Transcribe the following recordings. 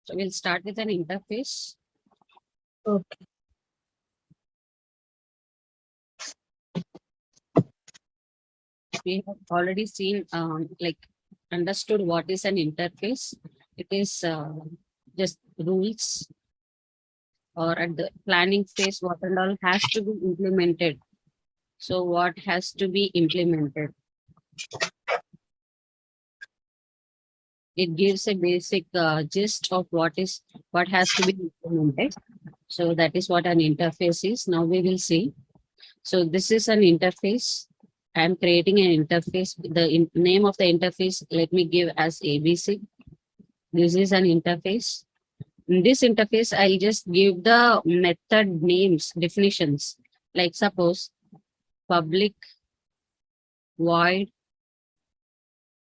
So we'll start with an interface. Okay. We have already seen, understood what is an interface. It is just rules, or at the planning phase, what and all has to be implemented. So what has to be implemented? It gives a basic gist of what has to be implemented. So that is what an interface is. Now we will see. So this is an interface. I am creating an interface. The name of the interface, let me give as ABC. This is an interface. In this interface, I'll just give the method names, definitions. Like suppose public void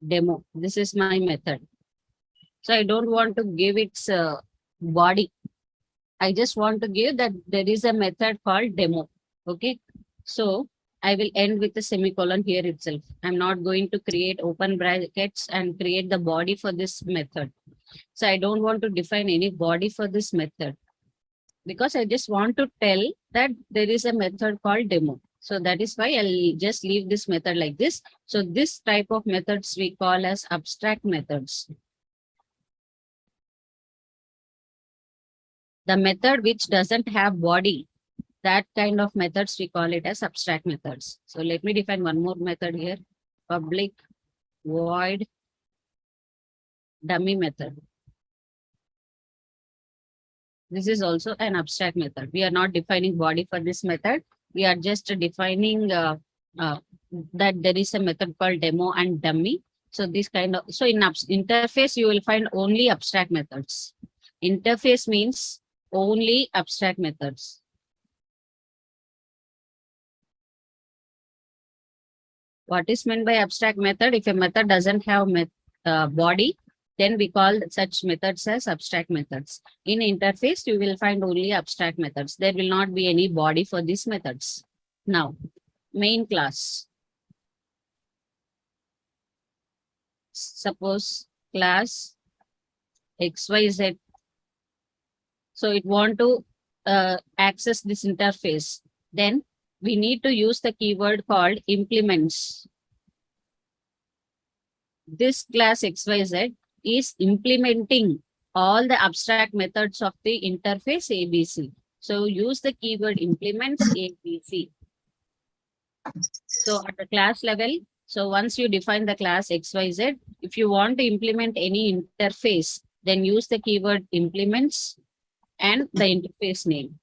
demo. This is my method. So I don't want to give its body. I just want to give that there is a method called demo. Okay. So I will end with a semicolon here itself. I'm not going to create open brackets and create the body for this method. So I don't want to define any body for this method, because I just want to tell that there is a method called demo. So that is why I'll just leave this method like this. So this type of methods we call as abstract methods. The method which doesn't have body, that kind of methods we call it as abstract methods. So let me define one more method here. Public void dummy method. This is also an abstract method. We are not defining body for this method. We are just defining uh, that there is a method called demo and dummy. So this kind of, so in interface, you will find only abstract methods. Interface means only abstract methods. What is meant by abstract method? If a method doesn't have body, then we call such methods as abstract methods. In interface, you will find only abstract methods. There will not be any body for these methods. Now, main class. Suppose class XYZ. So it want to access this interface. Then we need to use the keyword called implements. This class XYZ is implementing all the abstract methods of the interface ABC. So use the keyword implements ABC. So at the class level, so once you define the class XYZ, if you want to implement any interface, then use the keyword implements and the interface name.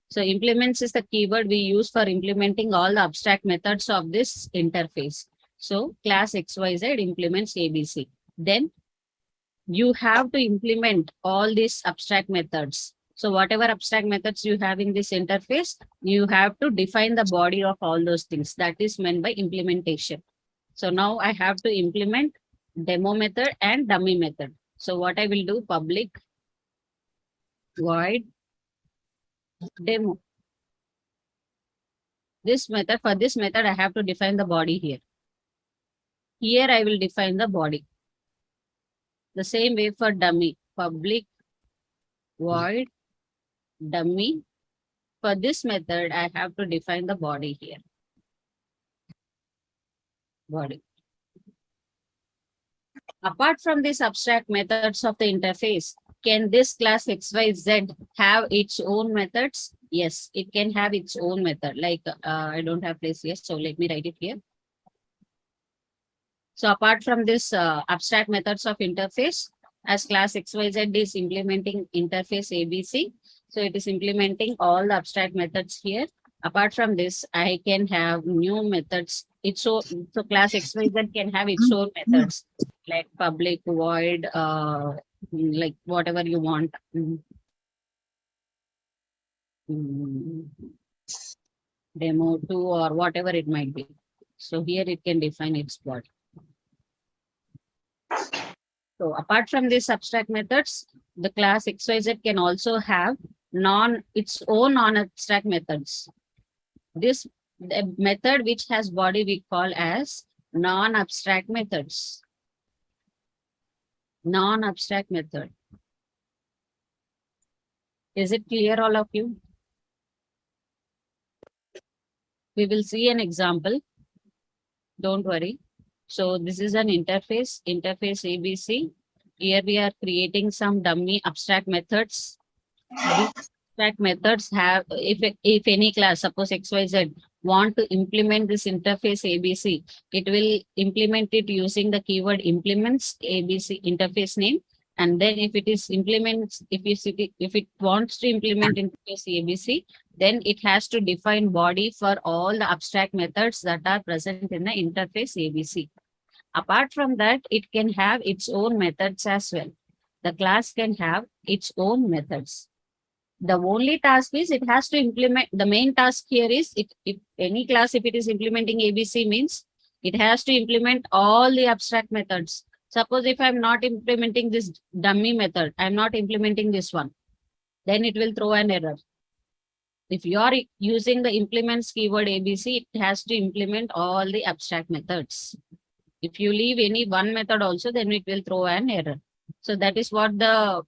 So implements is the keyword we use for implementing all the abstract methods of this interface. So class XYZ implements ABC. Then you have to implement all these abstract methods. So whatever abstract methods you have in this interface, you have to define the body of all those things. That is meant by implementation. So now I have to implement demo method and dummy method. So what I will do, public void demo. This method, for this method, I have to define the body here. Here I will define the body. The same way for dummy, public void dummy. For this method, I have to define the body here. Body. Apart from these abstract methods of the interface, can this class XYZ have its own methods? Yes, it can have its own method. Like I don't have place here, so let me write it here. So apart from this abstract methods of interface, as class XYZ is implementing interface ABC, so it is implementing all the abstract methods here. Apart from this, I can have new methods. So class XYZ can have its own methods like public void, like whatever you want. Mm, Demo 2 or whatever it might be. So here it can define its body. So apart from these abstract methods, the class XYZ can also have its own non-abstract methods. This the method which has body we call as non-abstract methods. Non-abstract method. Is it clear, all of you? We will see an example. Don't worry. So this is an interface ABC. Here we are creating some dummy abstract methods. These abstract methods have, if any class, suppose XYZ, want to implement this interface ABC, it will implement it using the keyword implements ABC interface name. And then if it is implements, if it wants to implement interface ABC, then it has to define body for all the abstract methods that are present in the interface ABC. Apart from that, it can have its own methods as well. The class can have its own methods. The only task is it has to implement, the main task here is, if any class, if it is implementing ABC, means it has to implement all the abstract methods. Suppose if I'm not implementing this dummy method, I'm not implementing this one, then it will throw an error. If you are using the implements keyword ABC, it has to implement all the abstract methods. If you leave any one method also, then it will throw an error. So that is what the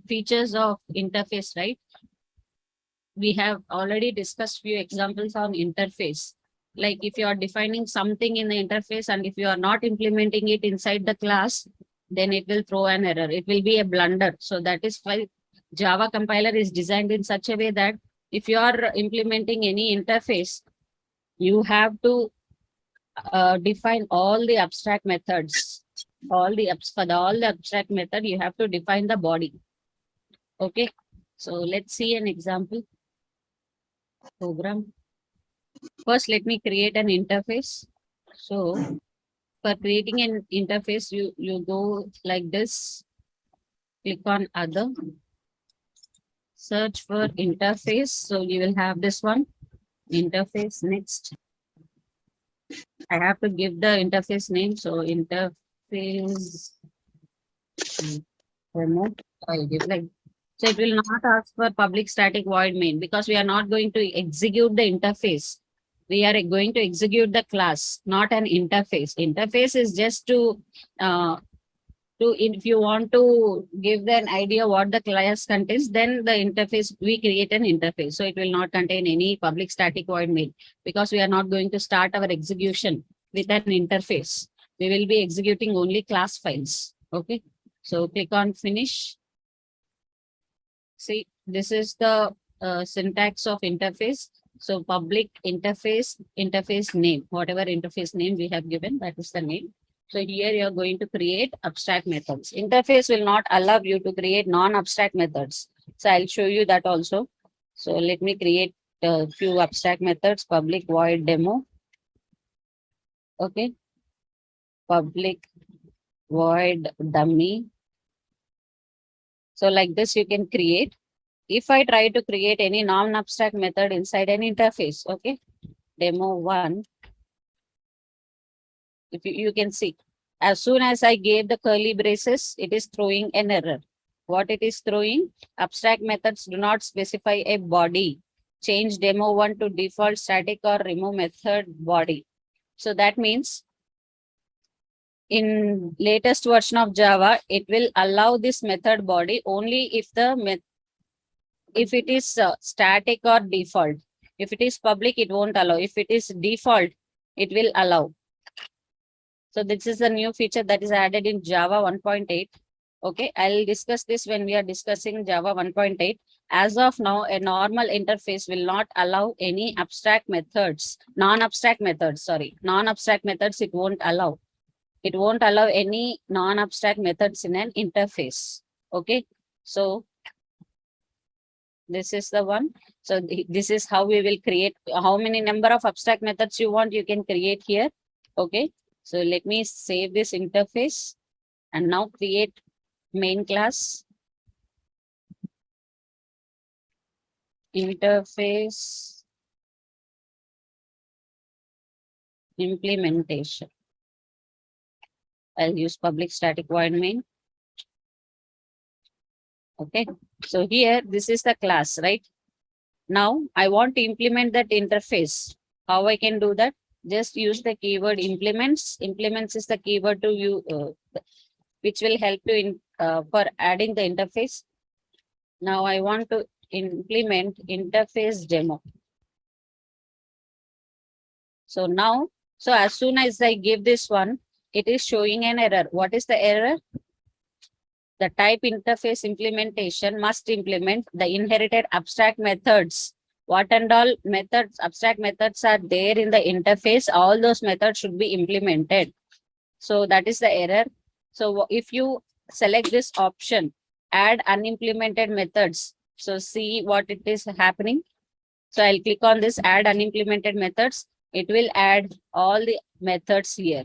features of interface, right? We have already discussed few examples on interface. Like if you are defining something in the interface and if you are not implementing it inside the class, then it will throw an error. It will be a blunder. So that is why Java compiler is designed in such a way that if you are implementing any interface, you have to define all the abstract methods. All the abstract method, you have to define the body. Okay. So let's see an example program. First, let me create an interface. So for creating an interface, you go like this, click on other, search for interface. So you will have this one, interface. Next, I have to give the interface name. So interface remote. I give like, so it will not ask for public static void main because we are not going to execute the interface. We are going to execute the class, not an interface. Interface is just uh, if you want to give an idea what the class contains, then the interface, we create an interface. So it will not contain any public static void main because we are not going to start our execution with an interface. We will be executing only class files. Okay. So click on finish. See, this is the syntax of interface. So public interface, interface name, whatever interface name we have given, that is the name. So here you are going to create abstract methods. Interface will not allow you to create non-abstract methods. So I'll show you that also. So let me create a few abstract methods, public void demo. Okay. Public void dummy. So like this you can create. If I try to create any non-abstract method inside an interface, okay, demo one, if you can see, as soon as I gave the curly braces, it is throwing an error. What it is throwing? Abstract methods do not specify a body. Change demo one to default static or remove method body. So that means in latest version of Java, it will allow this method body only if the if it is static or default. If it is public, it won't allow. If it is default, it will allow. So this is a new feature that is added in Java 1.8. Okay, I'll discuss this when we are discussing Java 1.8. As of now, a normal interface will not allow any abstract methods, non-abstract methods, sorry, non-abstract methods it won't allow. It won't allow any non-abstract methods in an interface. Okay, so this is the one. So this is how we will create. How many number of abstract methods you want, you can create here. Okay. So let me save this interface and now create main class. Interface implementation. I'll use public static void main. Okay. So here, this is the class, right? Now I want to implement that interface. How I can do that? Just use the keyword implements. Implements is the keyword to you, which will help you in for adding the interface. Now I want to implement interface demo. So now, so as soon as I give this one, it is showing an error. What is the error? The type interface implementation must implement the inherited abstract methods. What and all methods, abstract methods are there in the interface, all those methods should be implemented. So that is the error. So if you select this option, add unimplemented methods. So see what it is happening. So I'll click on this add unimplemented methods. It will add all the methods here.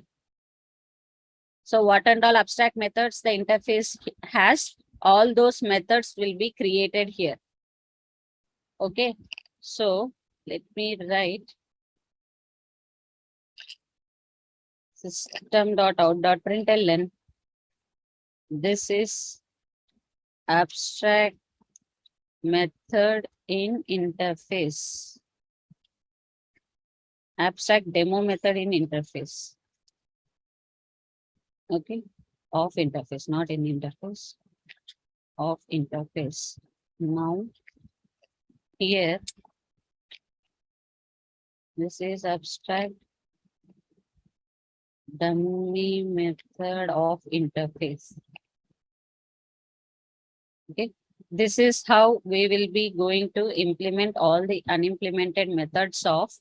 So what and all abstract methods the interface has, all those methods will be created here. Okay. So let me write system.out.println. This is abstract method in interface. Abstract demo method in interface. Okay. Of interface, not in interface. Of interface. Now here, this is abstract dummy method of interface. Okay. This is how we will be going to implement all the unimplemented methods of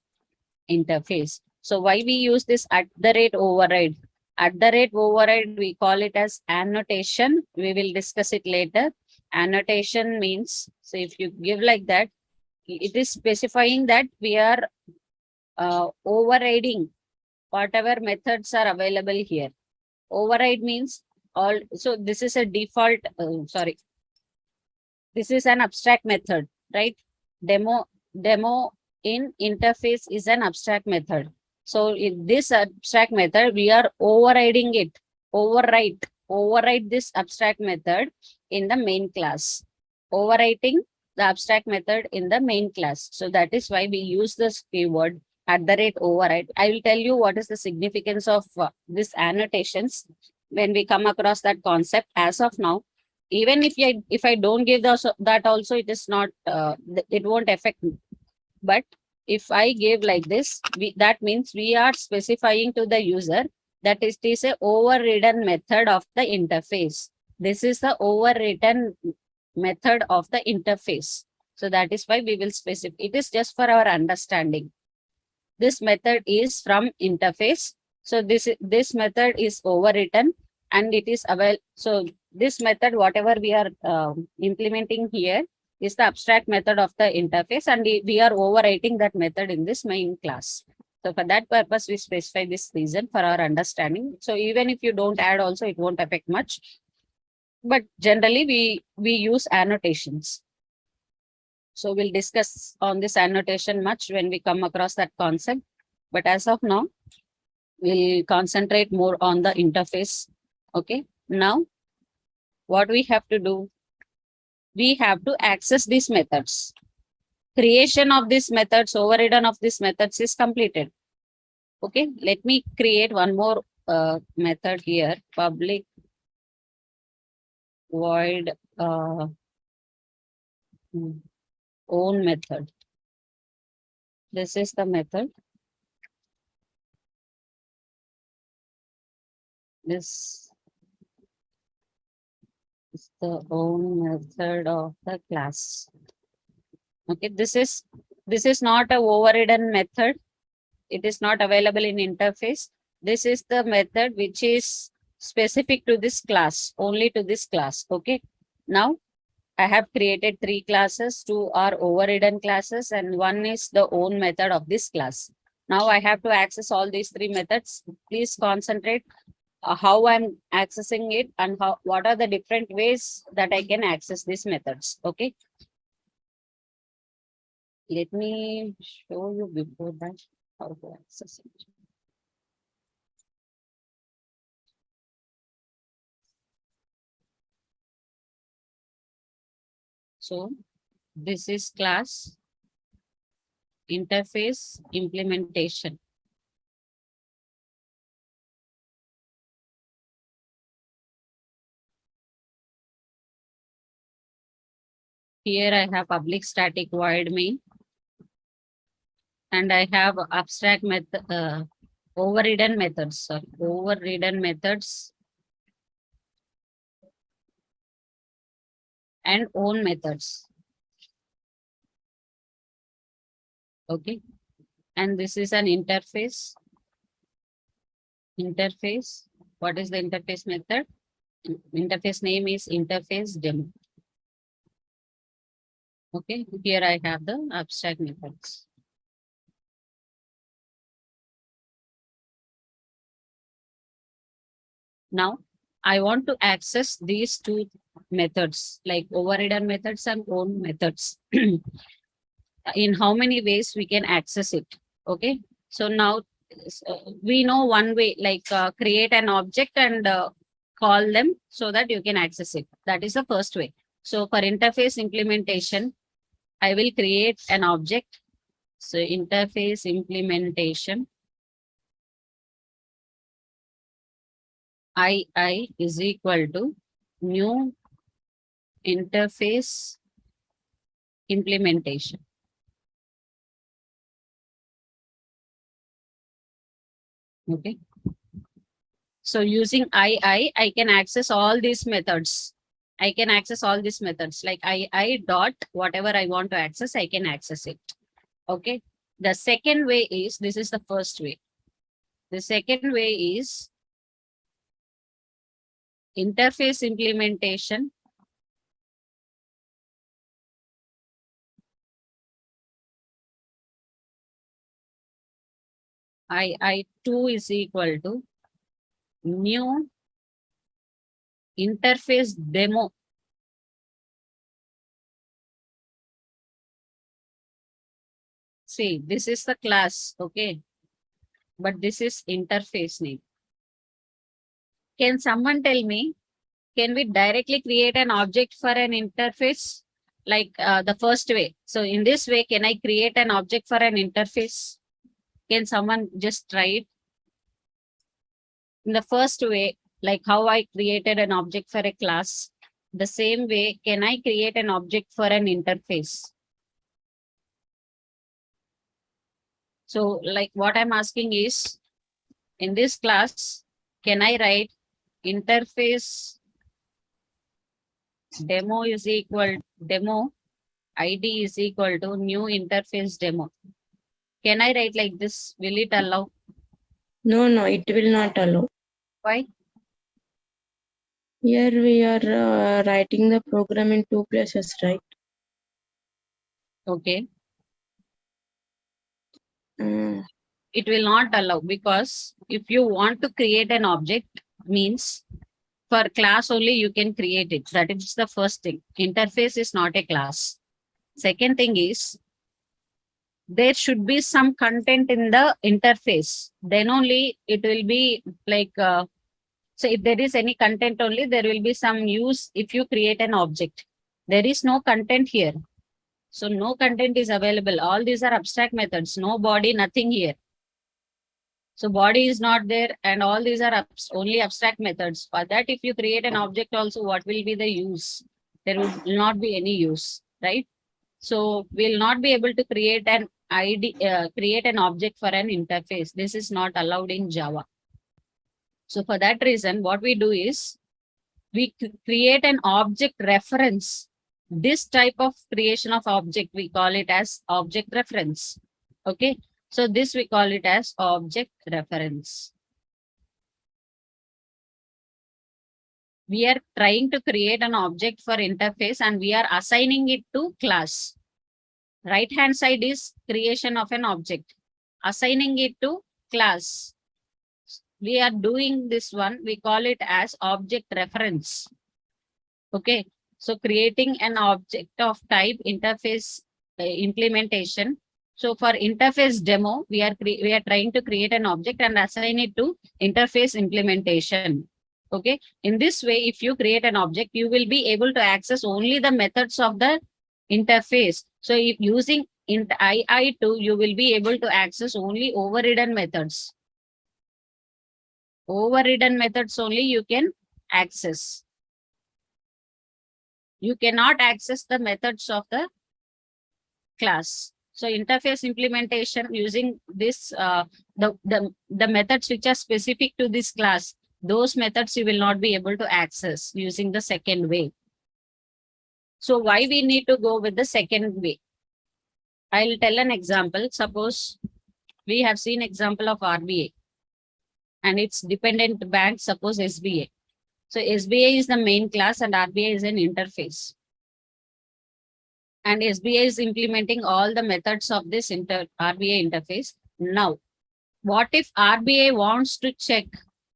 interface. So why we use this at the rate override? At the rate override, we call it as annotation. We will discuss it later. Annotation means, so if you give like that, it is specifying that we are overriding whatever methods are available here. Override means all, so this is a default, sorry, this is an abstract method, right? Demo in interface is an abstract method. So in this abstract method, we are overriding it, override this abstract method in the main class. Overwriting the abstract method in the main class. So that is why we use this keyword at the rate override. I will tell you what is the significance of this annotations when we come across that concept. As of now, even if I don't give that also, it is not it won't affect me. But if I give like this, that means we are specifying to the user that it is a overridden method of the interface. This is the overridden method of the interface. So that is why we will specify. It is just for our understanding. This method is from interface. So this method is overwritten and it is available. So this method, whatever we are implementing here, is the abstract method of the interface, and we are overwriting that method in this main class. So for that purpose, we specify this reason for our understanding. So even if you don't add also, it won't affect much. But generally, we use annotations. So we'll discuss on this annotation much when we come across that concept. But as of now, we'll concentrate more on the interface. Okay. Now, what we have to do, we have to access these methods. Creation of these methods, overridden of these methods is completed. Okay. Let me create one more method here. Public void own method. This is the method. This is the own method of the class. Okay, this is not a overridden method. It is not available in interface. This is the method which is specific to this class, only to this class. Okay. Now I have created 3 classes. 2 are overridden classes and 1 is the own method of this class. Now I have to access all these 3 methods. Please concentrate how I'm accessing it and what are the different ways that I can access these methods. Okay. Let me show you before that how to access it. So this is class interface implementation. Here I have public static void main, and I have abstract method, overridden methods, sorry, overridden methods and own methods. Okay. And this is an interface. Interface. What is the interface method? Interface name is interface demo. Okay. Here I have the abstract methods. Now I want to access these two methods, like overridden methods and own methods. In how many ways we can access it? Okay. So now we know one way, like create an object and call them so that you can access it. That is the first way. So for interface implementation, I will create an object. So interface implementation, I is equal to new interface implementation. Okay. So using I can access all these methods. I can access all these methods, like I dot whatever I want to access, I can access it. Okay. The second way is, this is the first way. The second way is interface implementation. I2 is equal to new interface demo. See, this is the class, okay, but this is interface name. Can someone tell me, can we directly create an object for an interface? Like the first way. So in this way, can I create an object for an interface? Can someone just try it? In the first way, like how I created an object for a class, the same way, can I create an object for an interface? So like what I'm asking is, in this class, can I write interface demo is equal demo ID is equal to new interface demo? Can I write like this? Will it allow? No, no, it will not allow. Why? Here we are writing the program in two places, right? Okay. Mm. It will not allow, because if you want to create an object, means for class only you can create it. That is the first thing. Interface is not a class. Second thing is, there should be some content in the interface. Then only it will be like, so if there is any content only, there will be some use if you create an object. There is no content here. So no content is available. All these are abstract methods. No body, nothing here. So body is not there, and all these are only abstract methods. For that, if you create an object also, what will be the use? There would not be any use, right? So we'll not be able to create an ID, create an object for an interface. This is not allowed in Java. So for that reason, what we do is, we create an object reference. This type of creation of object, we call it as object reference. Okay. So this we call it as object reference. We are trying to create an object for interface and we are assigning it to class. Right hand side is creation of an object, assigning it to class. We are doing this one, we call it as object reference. Okay. So creating an object of type interface implementation. So for interface demo, we are trying to create an object and assign it to interface implementation. Okay. In this way, if you create an object, you will be able to access only the methods of the interface. So if using int II2, you will be able to access only overridden methods. Overridden methods only you can access. you cannot access the methods of the class. So interface implementation using this, the methods which are specific to this class, those methods you will not be able to access using the second way. So why we need to go with the second way? I'll tell an example. Suppose we have seen example of RBA and its dependent bank, suppose SBA. So SBA is the main class and RBA is an interface. And SBA is implementing all the methods of this RBA interface. Now, what if RBA wants to check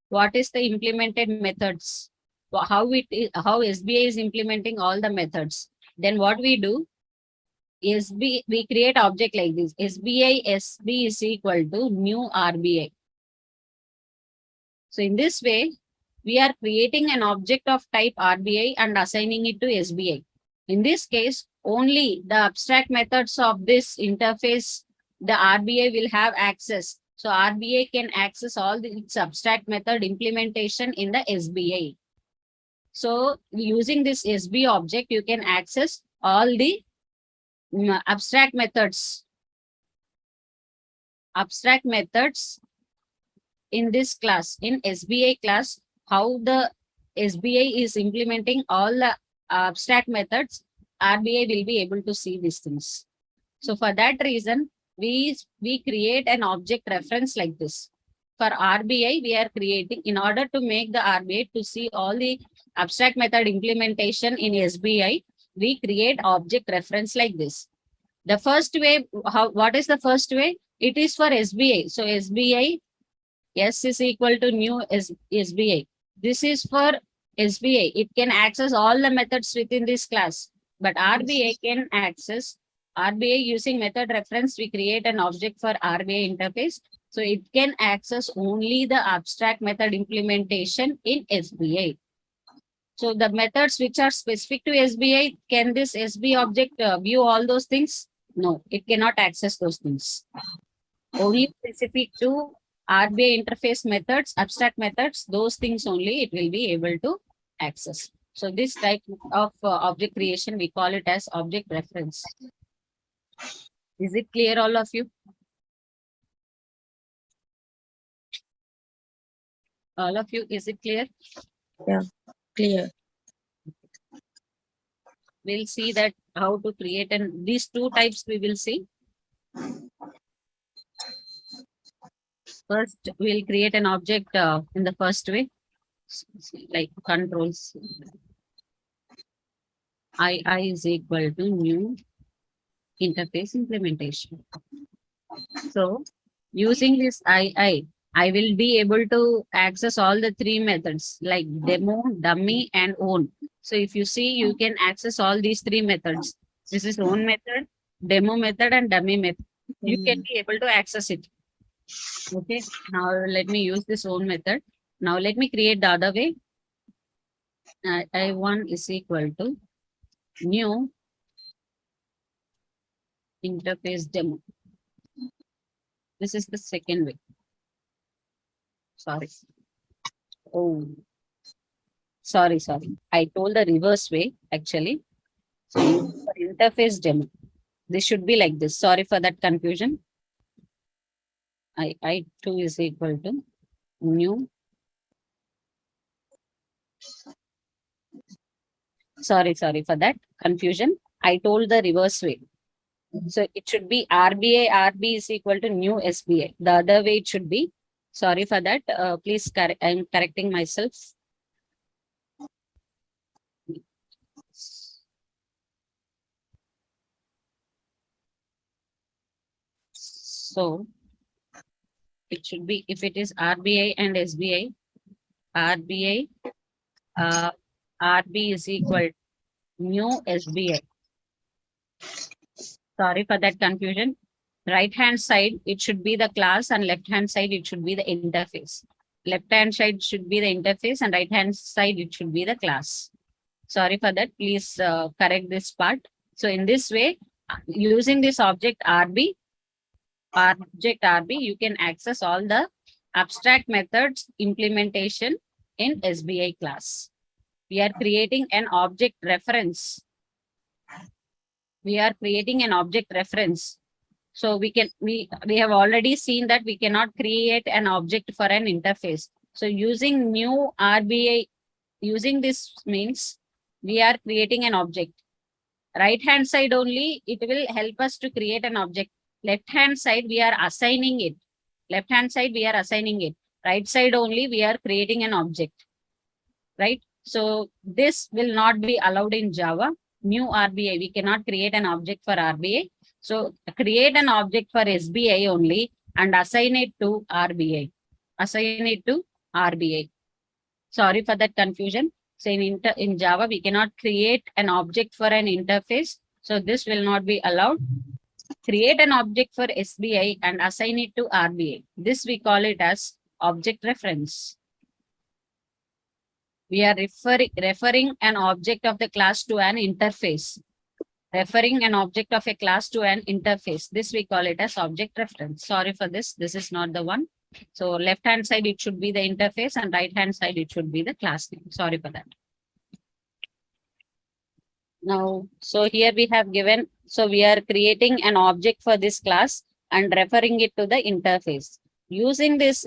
what is the implemented methods, how SBA is implementing all the methods? Then what we do? We create object like this. SBA SB is equal to new RBA. So in this way, we are creating an object of type RBA and assigning it to SBA. In this case, only the abstract methods of this interface, the RBA will have access. So RBA can access all its abstract method implementation in the SBA. So using this SB object, you can access all the abstract methods in this class, in SBA class, how the SBA is implementing all the abstract methods, RBA will be able to see these things. So for that reason, we create an object reference like this. For RBI, we are creating, in order to make the RBI to see all the abstract method implementation in SBI, we create object reference like this. The first way, what is the first way? It is for SBI. So SBI, S is equal to new SBI. This is for SBI. It can access all the methods within this class. But RBI can access, RBI using method reference, we create an object for RBI interface. So it can access only the abstract method implementation in SBI. So the methods which are specific to SBI, can this SB object view all those things? No, it cannot access those things. Only specific to RBI interface methods, abstract methods, those things only it will be able to access. So this type of object creation, we call it as object reference. Is it clear, all of you? All of you, is it clear? Yeah, clear. We'll see that how to create, and these two types we will see. First, we'll create an object in the first way, like controls. I is equal to new interface implementation. So using this I will be able to access all the three methods like demo, dummy, and own. So if you see, you can access all these three methods. This is own method, demo method, and dummy method. You can be able to access it. Okay, now let me use this own method. Now let me create the other way. I1 is equal to new interface demo. This is the second way. Sorry. Oh, sorry. I told the reverse way actually. So for interface demo, this should be like this. Sorry for that confusion. I2 is equal to new. Sorry for that confusion. I told the reverse way. So it should be RBA, RB is equal to new SBA. The other way it should be. Sorry for that. Please, I'm correcting myself. So it should be, if it is RBI and SBI, RBI, RB is equal to new SBI. Sorry for that confusion. Right hand side, it should be the class, and left hand side, it should be the interface. Left hand side should be the interface, and right hand side, it should be the class. Sorry for that. Please correct this part. So in this way, using this object RB, you can access all the abstract methods implementation in SBI class. We are creating an object reference. We are creating an object reference. So we have already seen that we cannot create an object for an interface. So using new RBA, using this means we are creating an object. Right hand side only, it will help us to create an object. Left hand side, we are assigning it. Left hand side, we are assigning it. Right side only, we are creating an object. Right? So this will not be allowed in Java. New RBI, we cannot create an object for RBI. So create an object for SBI only and assign it to RBI. Assign it to RBI. Sorry for that confusion. So in Java, we cannot create an object for an interface. So this will not be allowed. Create an object for SBI and assign it to RBI. This we call it as object reference. We are referring an object of the class to an interface. Referring an object of a class to an interface. This we call it as object reference. Sorry for this. This is not the one. So left hand side, it should be the interface, and right hand side, it should be the class name. Sorry for that. Now, so here we have given, so we are creating an object for this class and referring it to the interface. Using this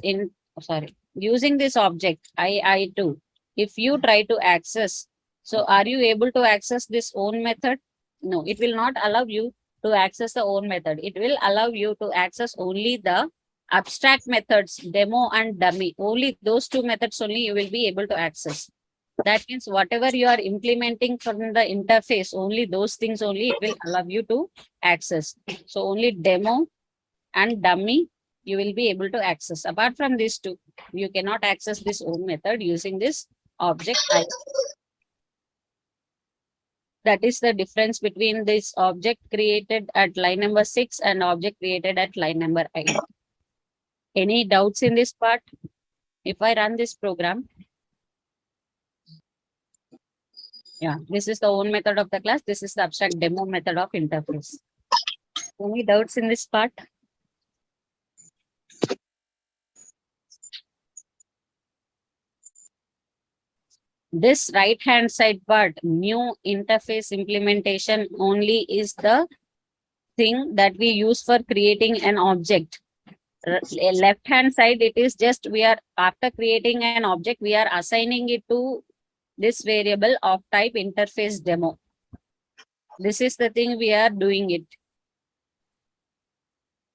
using this object, I2, if you try to access, so are you able to access this own method? No, it will not allow you to access the own method. It will allow you to access only the abstract methods, demo and dummy. Only those two methods only you will be able to access. That means whatever you are implementing from the interface, only those things only it will allow you to access. So only demo and dummy you will be able to access. Apart from these two, you cannot access this own method using this object I. That is the difference between this object created at line number 6 and object created at line number 8. Any doubts in this part? If I run this program, yeah, this is the own method of the class. This is the abstract demo method of interface. Any doubts in this part? This right hand side part, new interface implementation only is the thing that we use for creating an object. Left hand side, it is just we are after creating an object, we are assigning it to this variable of type interface demo. This is the thing we are doing it.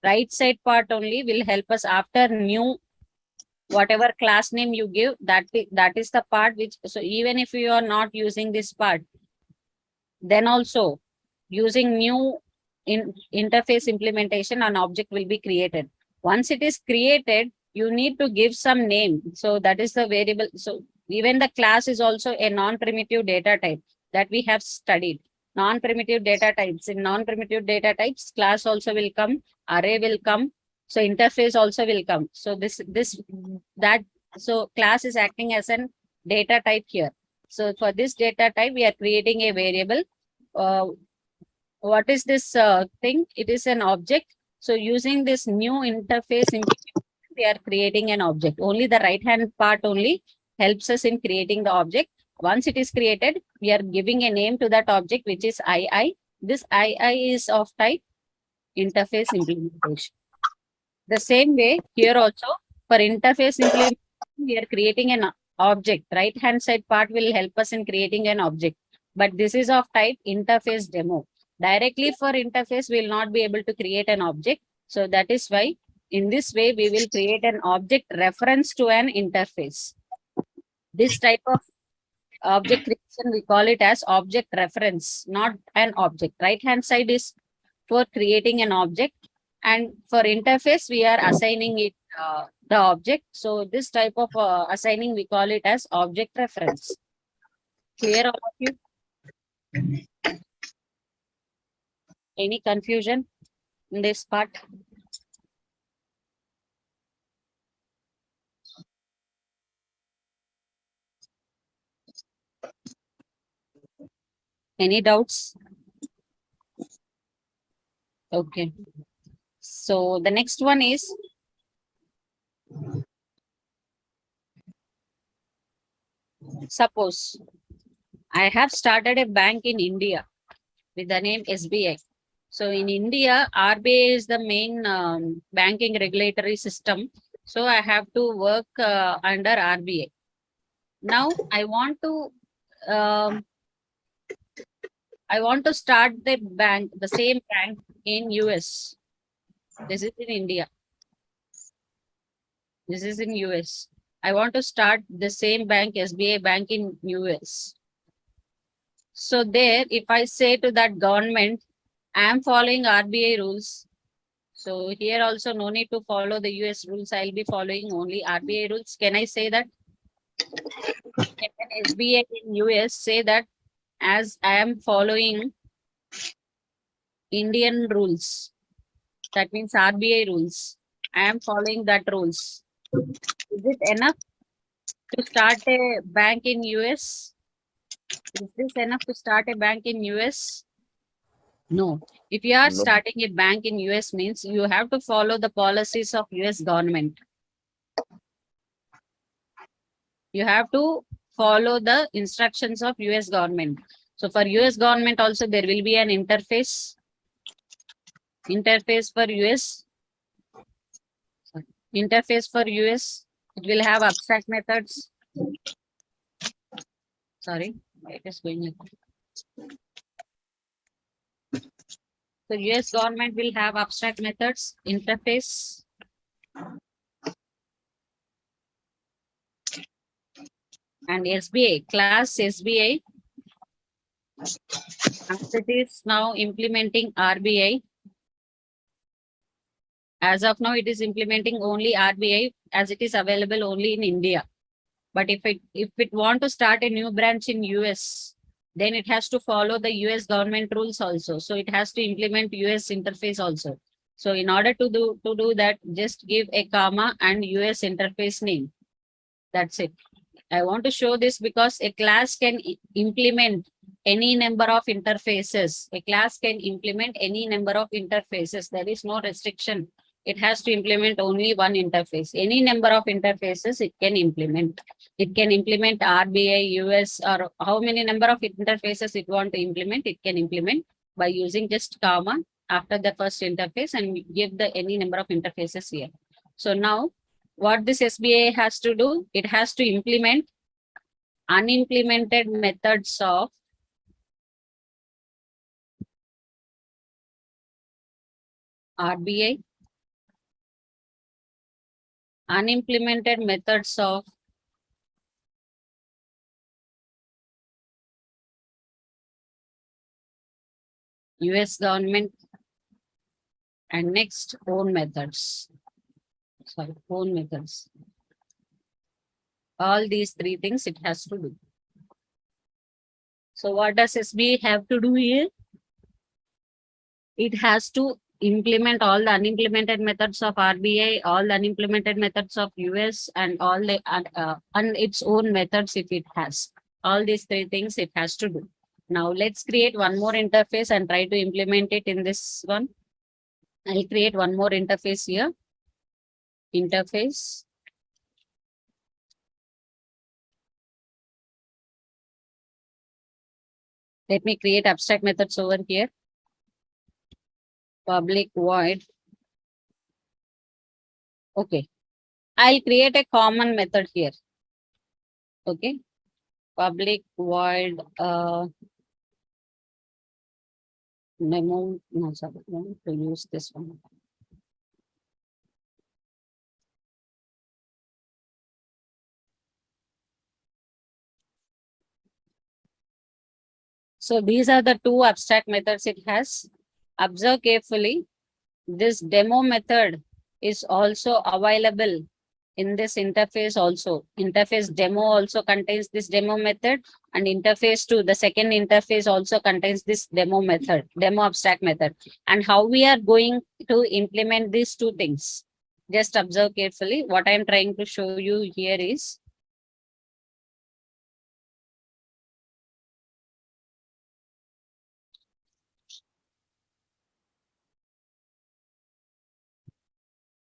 Right side part only will help us after new whatever class name you give, that is the part which, so even if you are not using this part, then also using new interface implementation, an object will be created. Once it is created, you need to give some name. So that is the variable. So even the class is also a non-primitive data type that we have studied. Non-primitive data types. In non-primitive data types, class also will come, array will come, so interface also will come. So so class is acting as an data type here. So for this data type, we are creating a variable. Uh, what is this thing? It is an object. So using this new interface, we are creating an object. Only the right hand part only helps us in creating the object. Once it is created, we are giving a name to that object, which is II. This II is of type interface implementation. The same way here also, for interface implementation, we are creating an object. Right hand side part will help us in creating an object. But this is of type interface demo. Directly for interface, we will not be able to create an object. So that is why in this way, we will create an object reference to an interface. This type of object creation, we call it as object reference, not an object. Right hand side is for creating an object, and for interface, we are assigning it the object. So this type of assigning, we call it as object reference. Clear, all of you? Any confusion in this part? Any doubts? Okay. So the next one is suppose I have started a bank in India with the name SBI. So in India, RBI is the main banking regulatory system. So I have to work under RBI. Now um, I want to start the bank, the same bank in US. This is in India. This is in US. I want to start the same bank, SBI bank in US. So there, if I say to that government, I am following RBI rules. So here also no need to follow the US rules. I'll be following only RBI rules. Can I say that? Can an SBI in US say that as I am following Indian rules? That means RBI rules. I am following that rules. Is it enough to start a bank in US? Is this enough to start a bank in US? No. If you are No. starting a bank in US means you have to follow the policies of US government. You have to follow the instructions of US government. So for US government also there will be an interface. Interface for US. Interface for US. It will have abstract methods. Sorry, it is going like so US government will have abstract methods, interface, and SBI, class SBI, as it is now implementing RBI. As of now, it is implementing only RBI as it is available only in India. But if it want to start a new branch in US, then it has to follow the US government rules also. So it has to implement US interface also. So in order to do that, just give a comma and US interface name. That's it. I want to show this because a class can implement any number of interfaces. A class can implement any number of interfaces. There is no restriction. It has to implement only one interface. Any number of interfaces it can implement. It can implement RBI, US, or how many number of interfaces it want to implement, it can implement by using just comma after the first interface and give the any number of interfaces here. So now what this SBA has to do, it has to implement unimplemented methods of RBI, unimplemented methods of US government, and next own methods. Sorry, own methods. All these three things it has to do. So what does SBA have to do here? It has to implement all the unimplemented methods of RBI, all the unimplemented methods of US, and all the and its own methods if it has. All these three things it has to do. Now let's create one more interface and try to implement it in this one. I'll create one more interface here. Interface. Let me create abstract methods over here. Public void. Okay. I'll create a common method here. Okay. Public void memo. No, sorry. I want to use this one. So these are the two abstract methods it has. Observe carefully. This demo method is also available in this interface also. Interface demo also contains this demo method, and interface 2, the second interface also contains this demo method, demo abstract method. And how we are going to implement these two things. Just observe carefully. What I am trying to show you here is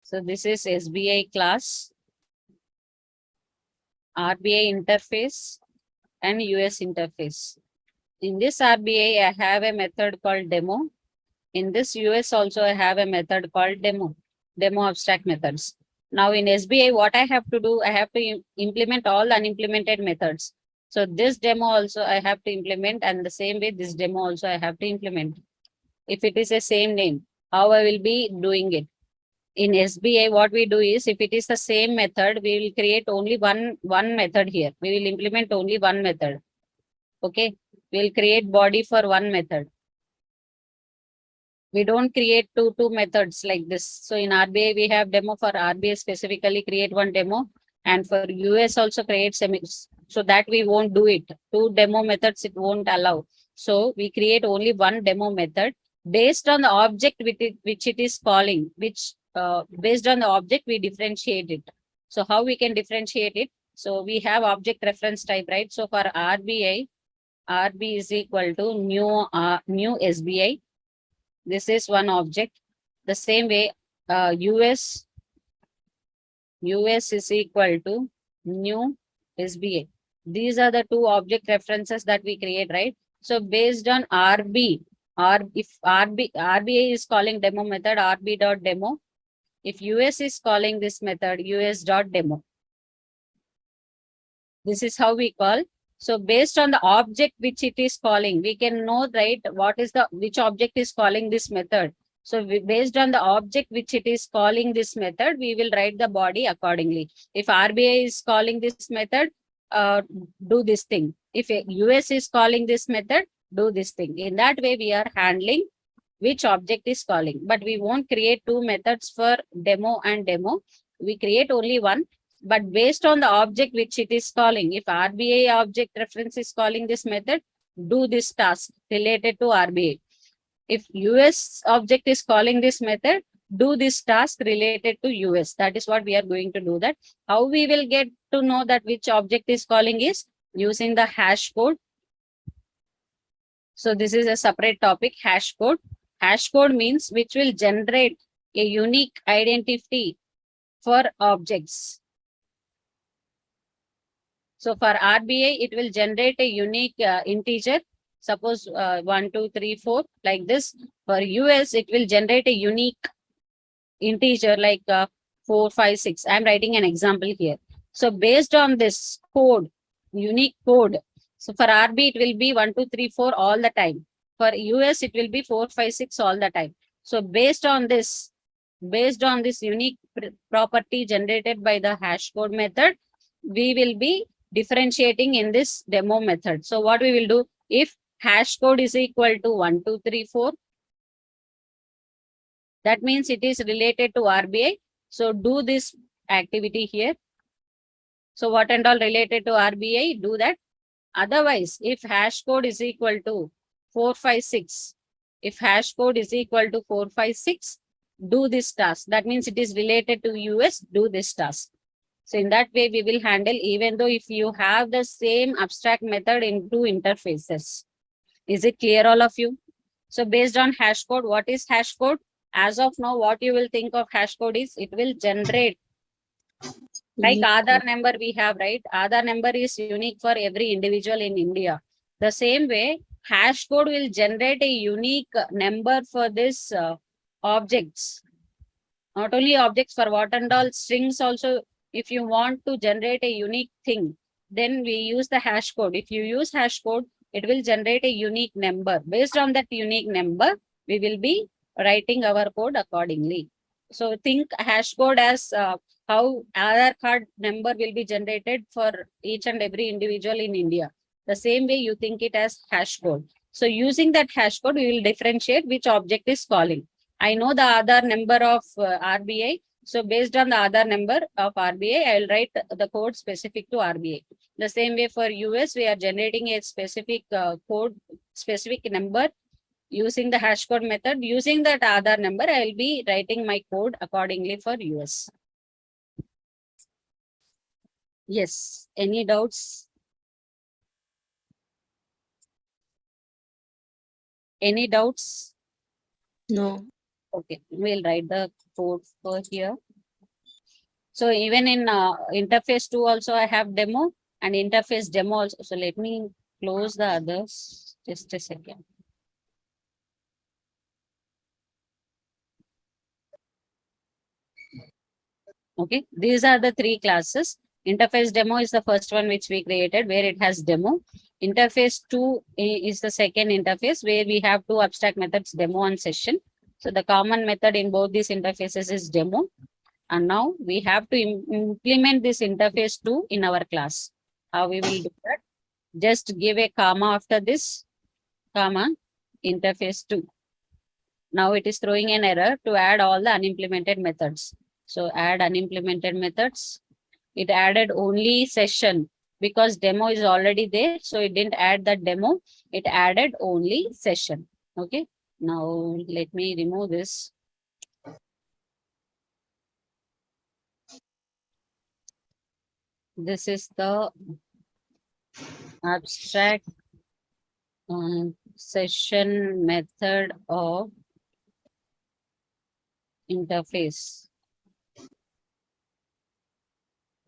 so this is SBI class, RBI interface, and US interface. In this RBI, I have a method called demo. In this US also, I have a method called demo abstract methods. Now in SBI, what I have to do, I have to implement all unimplemented methods. So this demo also I have to implement, and the same way this demo also I have to implement. If it is a same name, how I will be doing it? In SBI, what we do is, if it is the same method, we will create only one method here. We will implement only one method. Okay, we will create body for one method. We don't create two methods like this. So in RBI, we have demo. For RBI specifically, create one demo, and for US also create so that we won't do it. Two demo methods it won't allow. So we create only one demo method based on the object which it is calling, which based on the object we differentiate it. So how we can differentiate it? So we have object reference type, right? So for RBI, RB is equal to new SBI. This is one object. The same way, US is equal to new SBA. These are the two object references that we create, right? So based on RB, if RBA is calling demo method, RB dot demo. If US is calling this method, US dot demo. This is how we call. So based on the object which it is calling, we can know, right, which object is calling this method. So based on the object which it is calling this method, we will write the body accordingly. If RBI is calling this method, do this thing. If US is calling this method, do this thing. In that way, we are handling which object is calling. But we won't create two methods for demo and demo. We create only one, but based on the object which it is calling. If RBI object reference is calling this method, do this task related to RBI. If US object is calling this method, do this task related to US. That is what we are going to do that. How we will get to know that which object is calling is using the hash code. So this is a separate topic, hash code. Hash code means which will generate a unique identity for objects. So for RBI, it will generate a unique integer. Suppose 1, 2, 3, 4 like this. For US, it will generate a unique integer like 4, 5, 6. I'm writing an example here. So based on this code, unique code. So for RB, it will be 1, 2, 3, 4 all the time. For US, it will be 4, 5, 6 all the time. So based on this unique property generated by the hash code method, we will be differentiating in this demo method. So what we will do, if hash code is equal to 1, 2, 3, 4, that means it is related to RBI. So do this activity here. So what and all related to RBI, do that. Otherwise, if hash code is equal to 456, if hash code is equal to 456, do this task. That means it is related to US, do this task. So in that way, we will handle, even though if you have the same abstract method in two interfaces. Is it clear, all of you? So based on hash code, what is hash code? As of now, what you will think of hash code is, it will generate, like Aadhaar number we have, right? Aadhaar number is unique for every individual in India. The same way, hash code will generate a unique number for this objects. Not only objects, for what and all strings also, if you want to generate a unique thing, then we use the hash code. If you use hash code, it will generate a unique number. Based on that unique number, we will be writing our code accordingly. So think hash code as how Aadhaar card number will be generated for each and every individual in India. The same way you think it as hash code. So using that hash code, we will differentiate which object is calling. I know the Aadhaar number of RBI. So based on the Aadhaar number of RBI, I will write the code specific to RBI. The same way for US, we are generating a specific code, specific number using the hash code method. Using that Aadhaar number, I will be writing my code accordingly for US. Yes, any doubts? Any doubts? No. Okay, we'll write the code for here. So even in interface 2 also I have demo. and interface demo also. So let me close the others. Just a second. Okay, these are the three classes. Interface demo is the first one which we created where it has demo. Interface 2 is the second interface where we have two abstract methods, demo and session. So the common method in both these interfaces is demo. And now we have to implement this interface 2 in our class. How we will do that? Just give a comma after this, comma, interface 2. Now it is throwing an error to add all the unimplemented methods. So add unimplemented methods. It added only session because demo is already there. So it didn't add the demo. It added only session. Okay. Now let me remove this. This is the abstract session method of interface.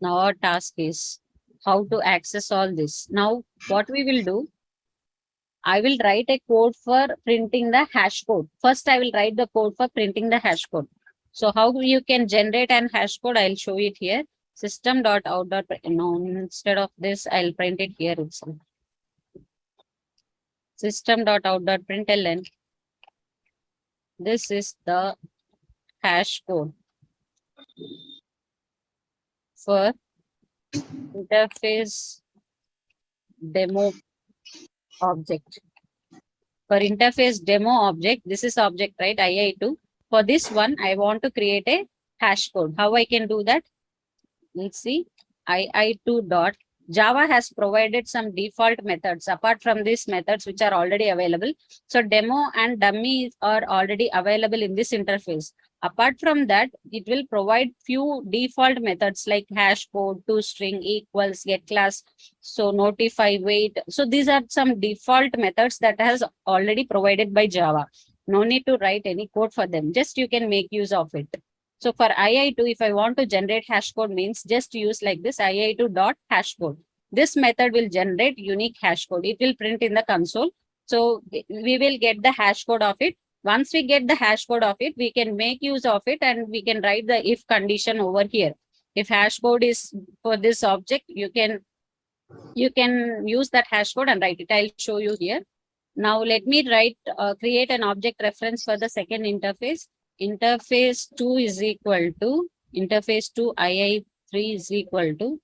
Now our task is how to access all this. Now what we will do, I will write a code for printing the hash code. First, I will write the code for printing the hash code. So how you can generate an hash code, I'll show it here. System.out. No, instead of this, I'll print it here itself. System.out.println. This is the hash code for interface demo object. For interface demo object, this is object, right? II2. For this one, I want to create a hash code. How I can do that? Let's see. II2 dot. Java has provided some default methods apart from these methods which are already available. So demo and dummy are already available in this interface. Apart from that, it will provide few default methods like hash code, toString, equals, get class, so notify, wait. So these are some default methods that has already provided by Java. No need to write any code for them. Just you can make use of it. So for II2, if I want to generate hash code means just use like this II2 dot hash code. This method will generate unique hash code. It will print in the console. So we will get the hash code of it. Once we get the hash code of it, we can make use of it and we can write the if condition over here. If hash code is for this object, you can use that hash code and write it. I'll show you here. Now let me create an object reference for the second interface. Interface 2 is equal to interface 2 II3 is equal to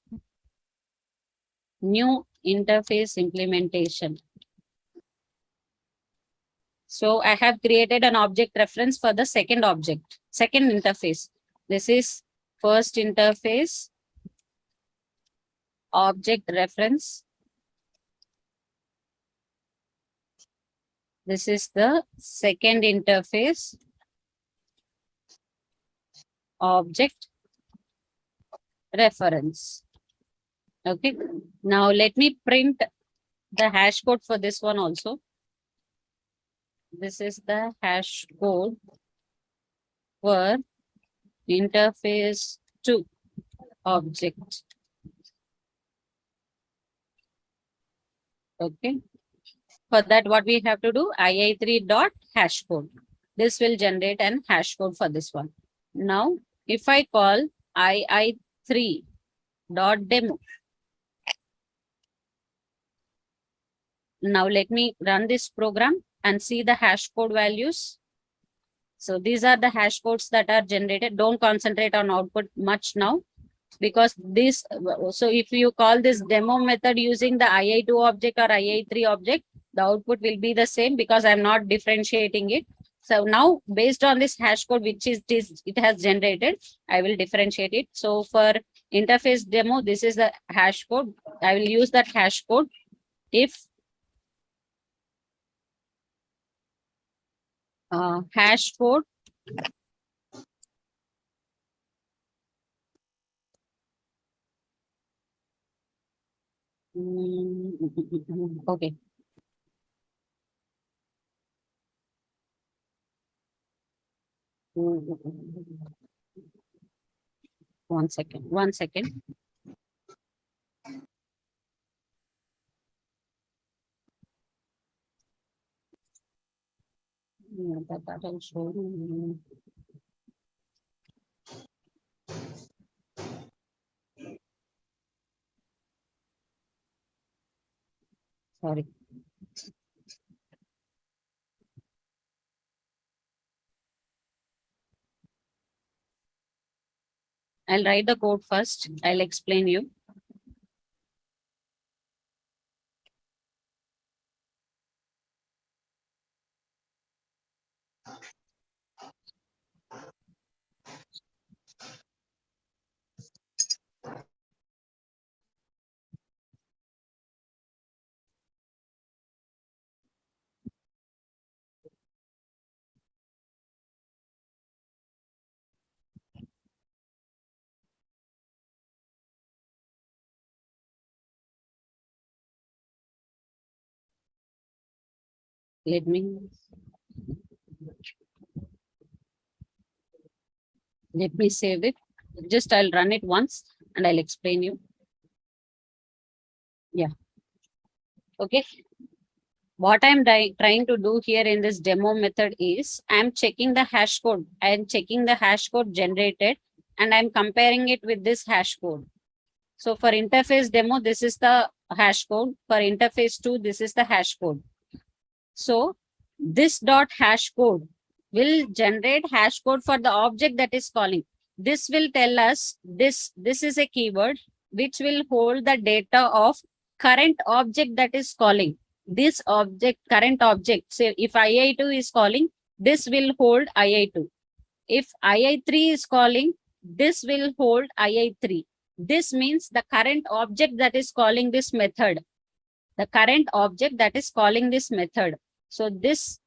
new interface implementation. So I have created an object reference for the second object, second interface. This is first interface object reference. This is the second interface object reference. Okay. Now let me print the hash code for this one also. This is the hash code for interface 2 object. Okay. For that, what we have to do, II3 dot hash code. This will generate an hash code for this one. Now, if I call II3 dot demo. Now let me run this program and see the hash code values. So these are the hash codes that are generated. Don't concentrate on output much now because this, so if you call this demo method using the II2 object or II3 object, the output will be the same because I'm not differentiating it. So now based on this hash code, which is this, it has generated, I will differentiate it. So for interface demo, this is the hash code. I will use that hash code if hash code okay. One second. Yeah, that also. Sorry. I'll write the code first. I'll explain you. Let me save it. Just I'll run it once and I'll explain you. Yeah. Okay. What I'm trying to do here in this demo method is I'm checking the hash code. I'm checking the hash code generated and I'm comparing it with this hash code. So for interface demo, this is the hash code. For interface 2, this is the hash code. So this dot hash code will generate hash code for the object that is calling. This will tell us this is a keyword which will hold the data of current object that is calling. This object, current object. So if II2 is calling, this will hold II2. If II3 is calling, this will hold II3. This means the current object that is calling this method, the current object that is calling this method. So this,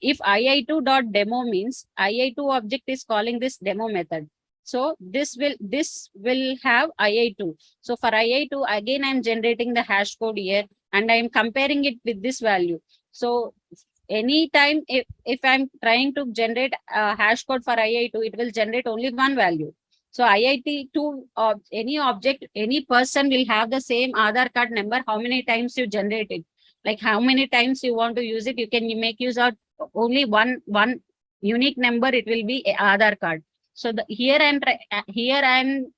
if ii2.demo means ii2 object is calling this demo method. So this will have ii2. So for ii2, again I'm generating the hash code here and I'm comparing it with this value. So anytime if I'm trying to generate a hash code for ii2, it will generate only one value. So IIT2, any object, any person will have the same Aadhaar card number. How many times you generate it? Like how many times you want to use it? You can make use of only one unique number. It will be a Aadhaar card. So here I'm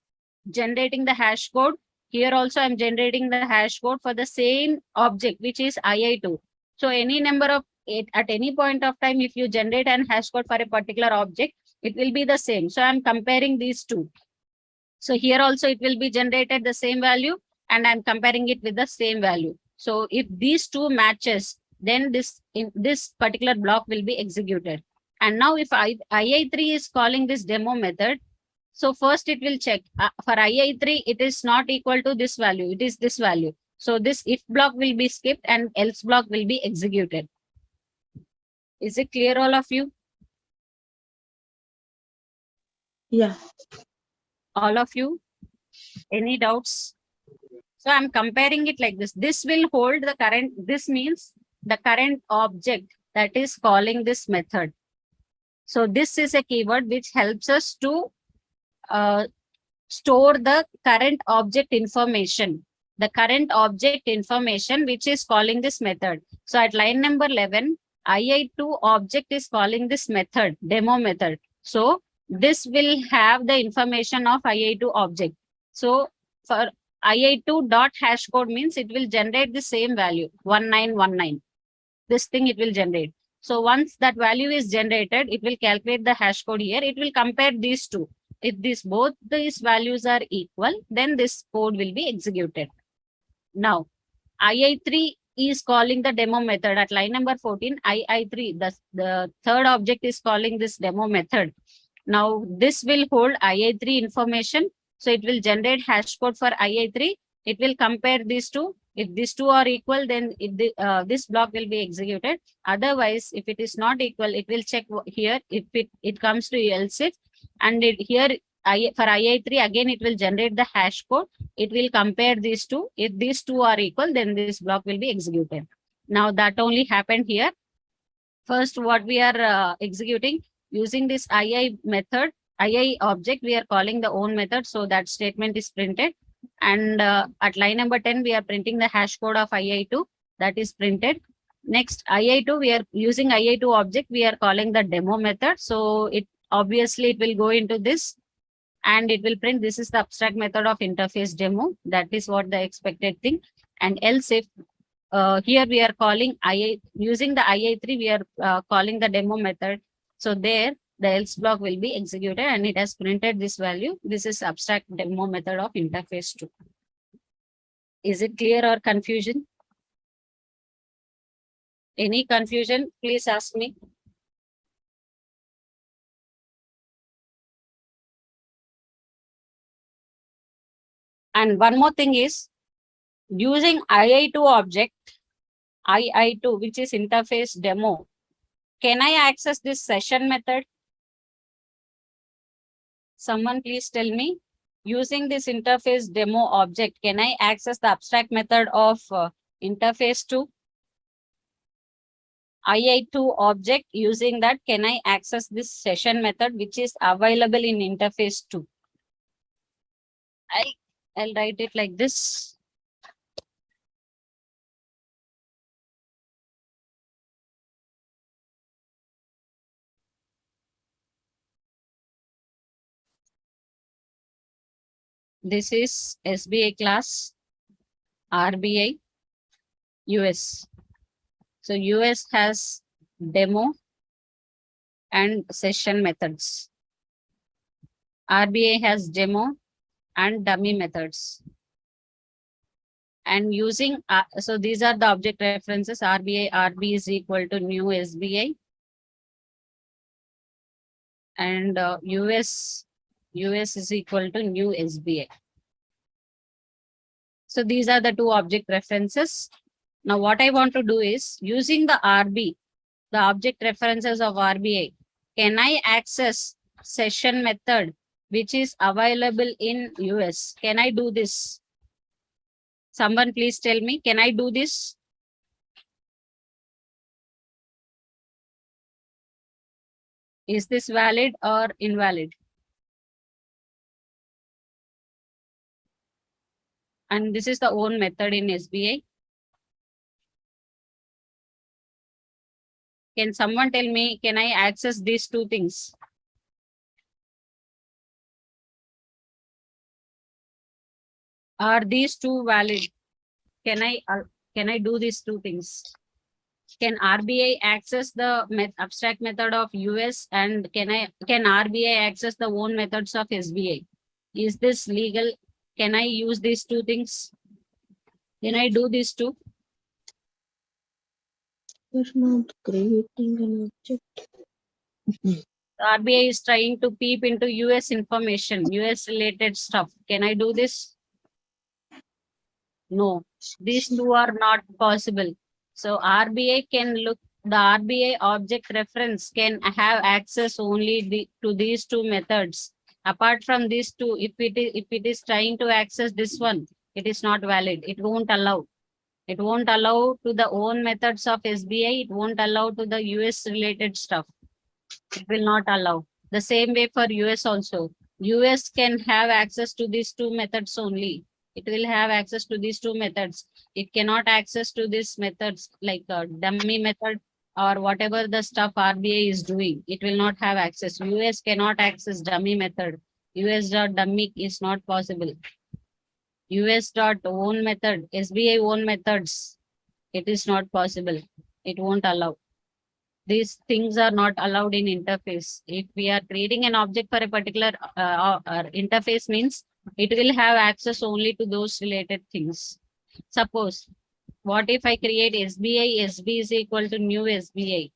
generating the hash code. Here also I'm generating the hash code for the same object, which is II2. So any number of it at any point of time, if you generate an hash code for a particular object, it will be the same. So I'm comparing these two. So here also it will be generated the same value and I'm comparing it with the same value. So if these two matches, then this particular block will be executed. And now if II3 is calling this demo method, so first it will check for II3, it is not equal to this value. It is this value. So this if block will be skipped and else block will be executed. Is it clear, all of you? Yeah. All of you? Any doubts? So I'm comparing it like this. This will hold the current, this means the current object that is calling this method. So this is a keyword which helps us to uh, store the current object information, the current object information which is calling this method. So at line number 11, II2 object is calling this method, demo method. So this will have the information of II2 object. So for II2 dot hash code means it will generate the same value, 1919. This thing it will generate. So once that value is generated, it will calculate the hash code here. It will compare these two. If both these values are equal, then this code will be executed. Now, II3 is calling the demo method at line number 14. II3, the third object is calling this demo method. Now, this will hold II3 information. So it will generate hash code for II3. It will compare these two. If these two are equal, then this block will be executed. Otherwise, if it is not equal, it will check here. If it comes to else if, and here for II3, again, it will generate the hash code. It will compare these two. If these two are equal, then this block will be executed. Now that only happened here. First, what we are executing using this II method, II object, we are calling the own method. So that statement is printed. And at line number 10, we are printing the hash code of II2 that is printed. Next, II2, we are using II2 object. We are calling the demo method. So it obviously it will go into this and it will print. This is the abstract method of interface demo. That is what the expected thing. And else if here we are calling using the II3, we are calling the demo method. So there the else block will be executed and it has printed this value. This is abstract demo method of interface 2. Is it clear or confusion? Any confusion, please ask me. And one more thing is using II2 object, II2, which is interface demo. Can I access this session method? Someone please tell me. Using this interface demo object, can I access the abstract method of interface 2? II2 object, using that, can I access this session method which is available in interface 2? I'll write it like this. This is SBI class, RBI, US. So US has demo and session methods. RBI has demo and dummy methods. And using, so these are the object references. RBI, RB is equal to new SBI. And US is equal to new SBI. So these are the two object references. Now what I want to do is, using the RB, the object references of RBI, can I access session method which is available in US? Can I do this? Someone please tell me, can I do this? Is this valid or invalid? And this is the own method in SBI. Can someone tell me, can I access these two things? Are these two valid? Can I do these two things? Can RBI access the abstract method of US, and can RBI access the own methods of SBI? Is this legal? Can I use these two things? Can I do these two? You're not creating an object. RBI is trying to peep into US information, US related stuff. Can I do this? No, these two are not possible. So RBI can look, the RBI object reference can have access only to these two methods. Apart from these two, if it is trying to access this one, it is not valid. It won't allow. It won't allow to the own methods of SBI. It won't allow to the US related stuff. It will not allow. The same way for US also. US can have access to these two methods only. It will have access to these two methods. It cannot access to these methods like dummy method or whatever the stuff RBI is doing. It will not have access. US cannot access dummy method. US dot dummy is not possible. US dot own method, SBI own methods, it is not possible. It won't allow. These things are not allowed in interface. If we are creating an object for a particular interface, means it will have access only to those related things. Suppose, what if I create SBI, SB is equal to new SBI.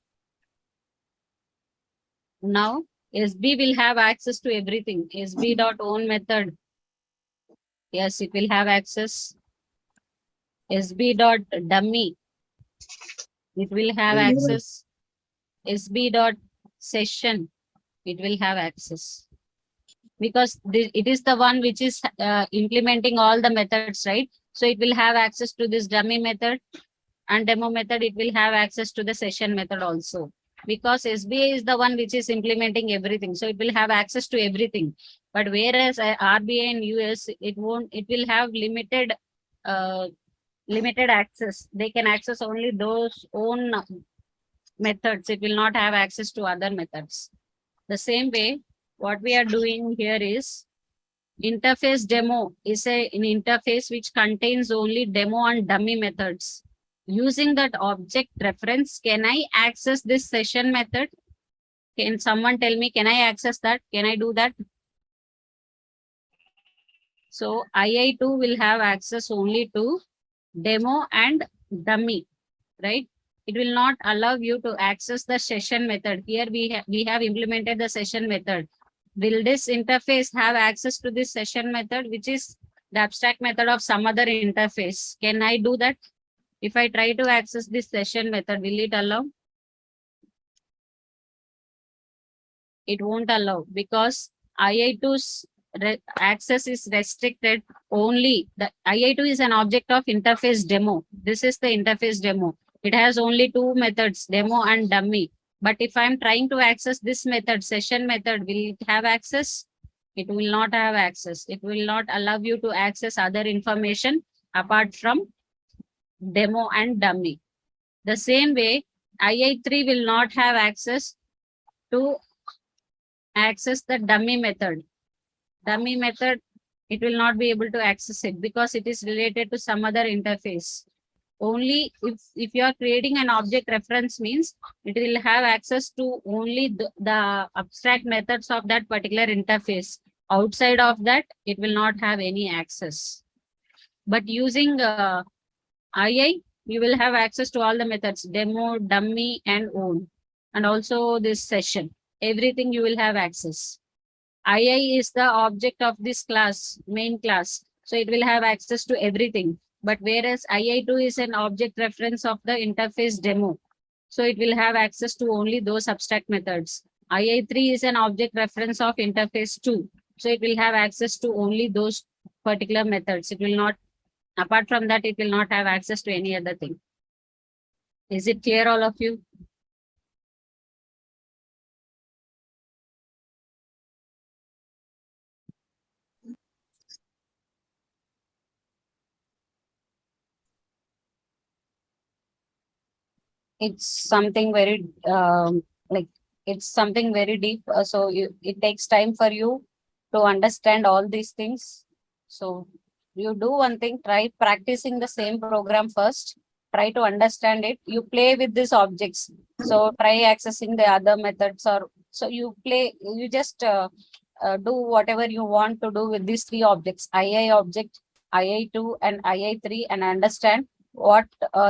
Now, SB will have access to everything. SB dot own method. Yes, it will have access. SB dot dummy. It will have access. SB dot session. It will have access. Because it is the one which is implementing all the methods, right? So it will have access to this dummy method and demo method. It will have access to the session method also. Because SBI is the one which is implementing everything. So it will have access to everything. But whereas RBI and US, it won't, it will have limited limited access. They can access only those own methods. It will not have access to other methods. The same way, what we are doing here is interface demo is an interface which contains only demo and dummy methods. Using that object reference, can I access this session method? Can someone tell me, can I access that? Can I do that? So II2 will have access only to demo and dummy, right? It will not allow you to access the session method. Here we have implemented the session method. Will this interface have access to this session method, which is the abstract method of some other interface? Can I do that? If I try to access this session method, will it allow? It won't allow because II2's access is restricted only. The II2 is an object of interface demo. This is the interface demo. It has only two methods, demo and dummy. But if I'm trying to access this method, session method, will it have access? It will not have access. It will not allow you to access other information apart from demo and dummy. The same way, II3 will not have access to access the dummy method. Dummy method, it will not be able to access it because it is related to some other interface. Only if you are creating an object reference means it will have access to only the abstract methods of that particular interface. Outside of that, it will not have any access. But using II, you will have access to all the methods, demo, dummy, and own. And also this session. Everything you will have access. II is the object of this class, main class. So it will have access to everything. But whereas II2 is an object reference of the interface demo. So it will have access to only those abstract methods. II3 is an object reference of interface 2. So it will have access to only those particular methods. It will not, apart from that, it will not have access to any other thing. Is it clear, all of you? It's something very like it's something very deep, it takes time for you to understand all these things. So you do one thing, try practicing the same program first, try to understand it, you play with these objects. So try accessing the other methods, or so you play, you just do whatever you want to do with these three objects, II object, II2 and II3, and understand what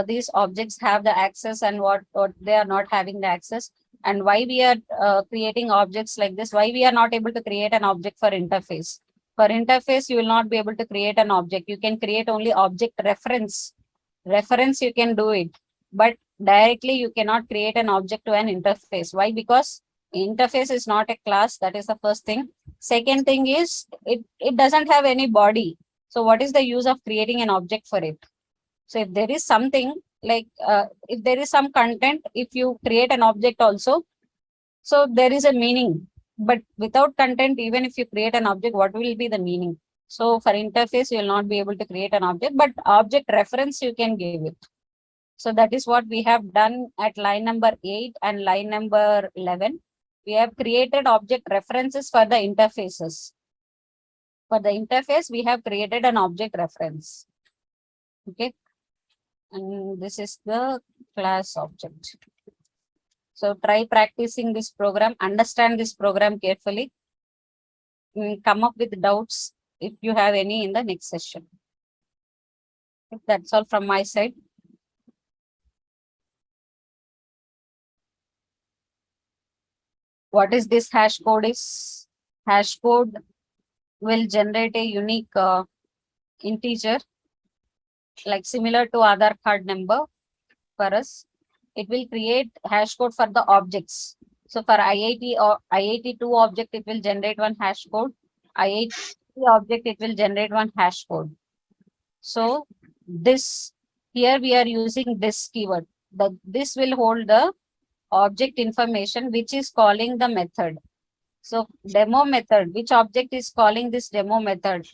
these objects have the access and what they are not having the access, and why we are creating objects like this, why we are not able to create an object for interface. For interface, you will not be able to create an object. You can create only object reference. Reference, you can do it, but directly you cannot create an object to an interface. Why? Because interface is not a class. That is the first thing. Second thing is it doesn't have any body. So what is the use of creating an object for it? So if there is something like if there is some content, if you create an object also, so there is a meaning. But without content, even if you create an object, what will be the meaning? So for interface, you will not be able to create an object, but object reference you can give it. So that is what we have done at line number 8 and line number 11. We have created object references for the interfaces. For the interface, we have created an object reference. Okay. And this is the class object. So try practicing this program, understand this program carefully, come up with doubts if you have any in the next session. That's all from my side. What is this hash code is? Hash code will generate a unique integer, like similar to Aadhaar card number for us. It will create hash code for the objects. So for IIT or IIT2 object, it will generate one hash code. IIT object, it will generate one hash code. So this, here we are using this keyword. This will hold the object information, which is calling the method. So demo method, which object is calling this demo method?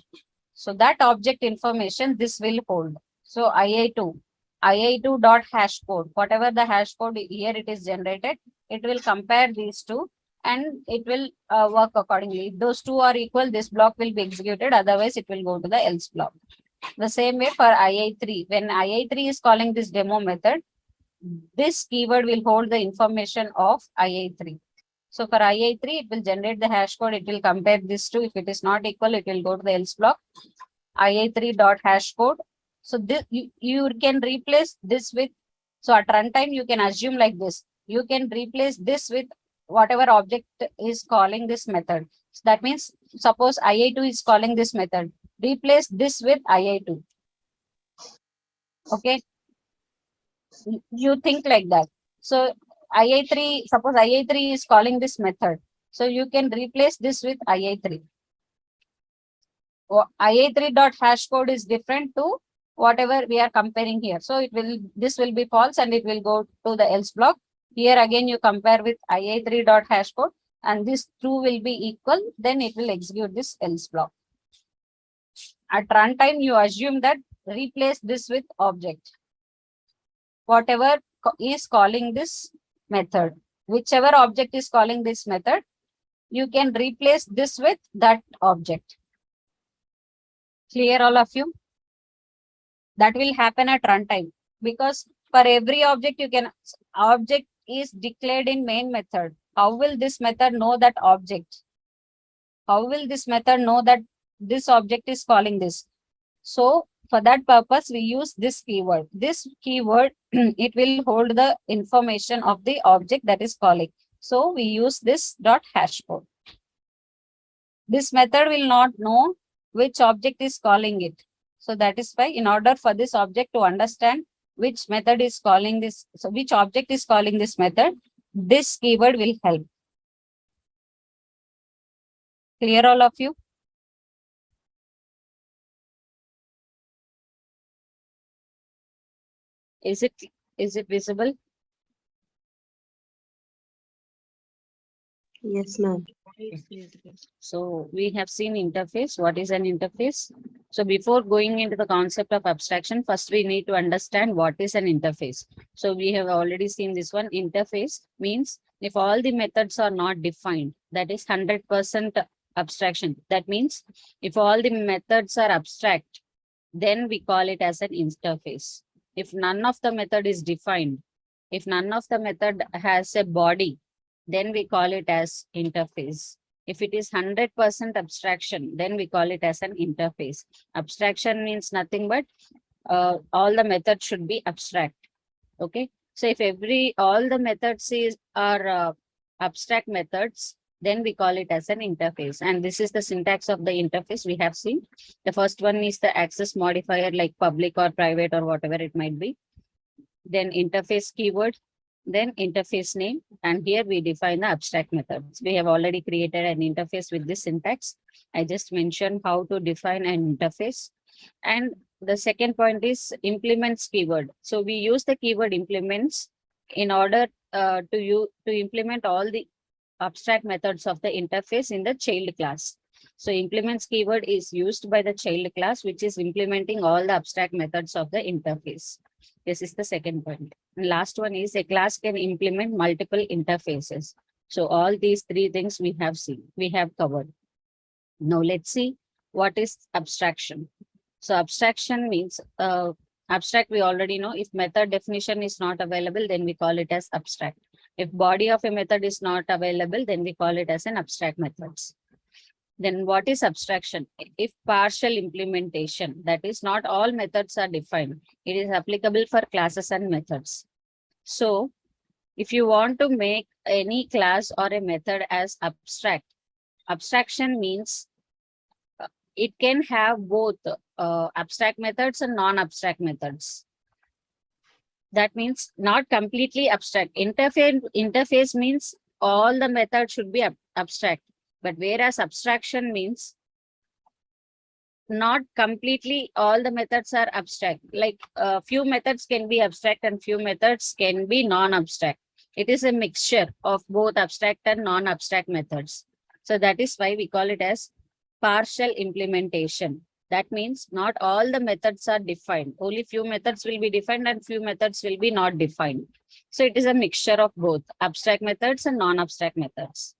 So that object information, this will hold. So IA2 dot hash code, whatever the hash code here it is generated, it will compare these two and it will work accordingly. If those two are equal, this block will be executed. Otherwise, it will go to the else block. The same way for II3. When II3 is calling this demo method, this keyword will hold the information of II3. So for II3, it will generate the hash code. It will compare this two. If it is not equal, it will go to the else block. IA3 dot hash code. So this you can replace this with, so at runtime you can assume like this. You can replace this with whatever object is calling this method. So that means suppose IA2 is calling this method. Replace this with IA2. Okay. You think like that. So IA3, suppose IA3 is calling this method. So you can replace this with IA3. IA3 dot hash code is different to whatever we are comparing here. So this will be false and it will go to the else block. Here again you compare with IA3 dot hash code and this true will be equal, then it will execute this else block. At runtime you assume that replace this with object. Whatever is calling this method, whichever object is calling this method, you can replace this with that object. Clear all of you? That will happen at runtime because for every object object is declared in main method. How will this method know that object? How will this method know that this object is calling this? So for that purpose, we use this keyword. This keyword, it will hold the information of the object that is calling. So we use this dot hash code. This method will not know which object is calling it. So that is why in order for this object to understand which method is calling this, so which object is calling this method, this keyword will help. Clear all of you? Is it visible? Yes, ma'am. So we have seen interface. What is an interface? So before going into the concept of abstraction, first we need to understand what is an interface. So we have already seen this one. Interface means if all the methods are not defined, that is 100% abstraction. That means if all the methods are abstract, then we call it as an interface. If none of the method is defined, if none of the method has a body, then we call it as interface. If it is 100% abstraction, then we call it as an interface. Abstraction means nothing but all the methods should be abstract. Okay. So if all the methods are abstract methods, then we call it as an interface. And this is the syntax of the interface we have seen. The first one is the access modifier like public or private or whatever it might be. Then interface keyword, then interface name, and here we define the abstract methods. We have already created an interface with this syntax. I just mentioned how to define an interface. And the second point is implements keyword. So we use the keyword implements in order to implement all the abstract methods of the interface in the child class. So implements keyword is used by the child class, which is implementing all the abstract methods of the interface. This is the second point. And last one is a class can implement multiple interfaces. So all these three things we have seen, we have covered. Now let's see what is abstraction. So abstraction means abstract we already know. If method definition is not available, then we call it as abstract. If body of a method is not available, then we call it as an abstract methods. Then what is abstraction? If partial implementation, that is not all methods are defined. It is applicable for classes and methods. So if you want to make any class or a method as abstract, abstraction means it can have both abstract methods and non-abstract methods. That means not completely abstract. Interface means all the methods should be abstract. But whereas abstraction means not completely all the methods are abstract. Like few methods can be abstract and few methods can be non-abstract. It is a mixture of both abstract and non-abstract methods. So that is why we call it as partial implementation. That means not all the methods are defined. Only few methods will be defined and few methods will be not defined. So it is a mixture of both abstract methods and non-abstract methods.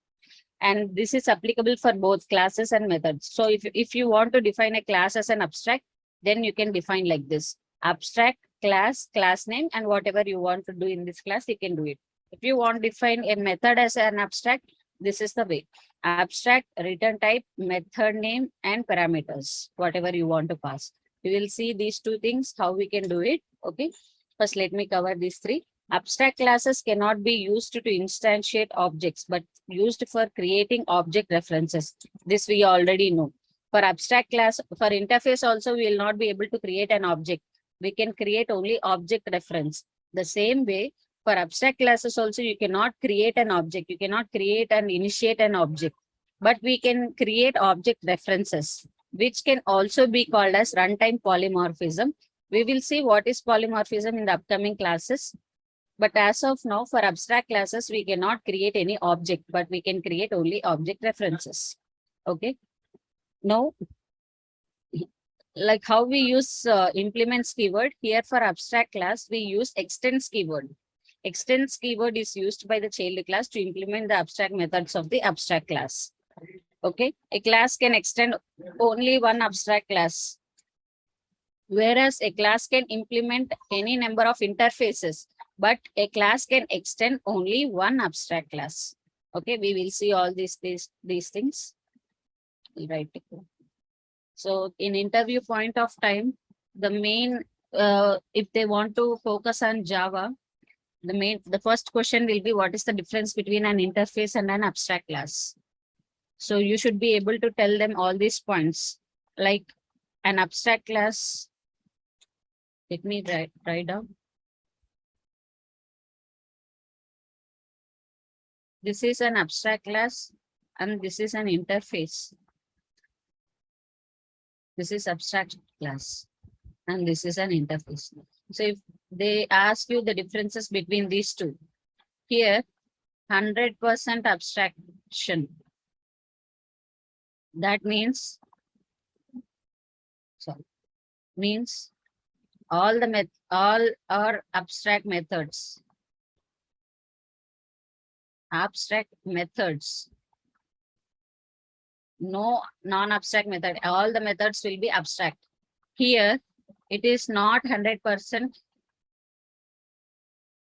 And this is applicable for both classes and methods. So if you want to define a class as an abstract, then you can define like this: abstract class, class name, and whatever you want to do in this class, you can do it. If you want to define a method as an abstract, this is the way: abstract, return type, method name, and parameters, whatever you want to pass. We will see these two things, how we can do it. Okay. First, let me cover these three. Abstract classes cannot be used to instantiate objects, but used for creating object references. This we already know. For abstract class, for interface also, we will not be able to create an object. We can create only object reference. The same way, for abstract classes also, you cannot create an object. You cannot create and initiate an object, but we can create object references, which can also be called as runtime polymorphism. We will see what is polymorphism in the upcoming classes. But as of now, for abstract classes, we cannot create any object, but we can create only object references. Okay. Now, like how we use implements keyword here for abstract class, we use extends keyword. Extends keyword is used by the child class to implement the abstract methods of the abstract class. Okay. A class can extend only one abstract class, whereas a class can implement any number of interfaces, but a class can extend only one abstract class. Okay, we will see all these things. Right. So in interview point of time, the main, if they want to focus on Java, the first question will be, what is the difference between an interface and an abstract class? So you should be able to tell them all these points, like an abstract class. Let me write down. This is an abstract class and this is an interface. This is abstract class and this is an interface. So if they ask you the differences between these two, here 100% abstraction. That means, sorry, means all are abstract methods. Abstract methods. No non-abstract method. All the methods will be abstract. Here, it is not 100%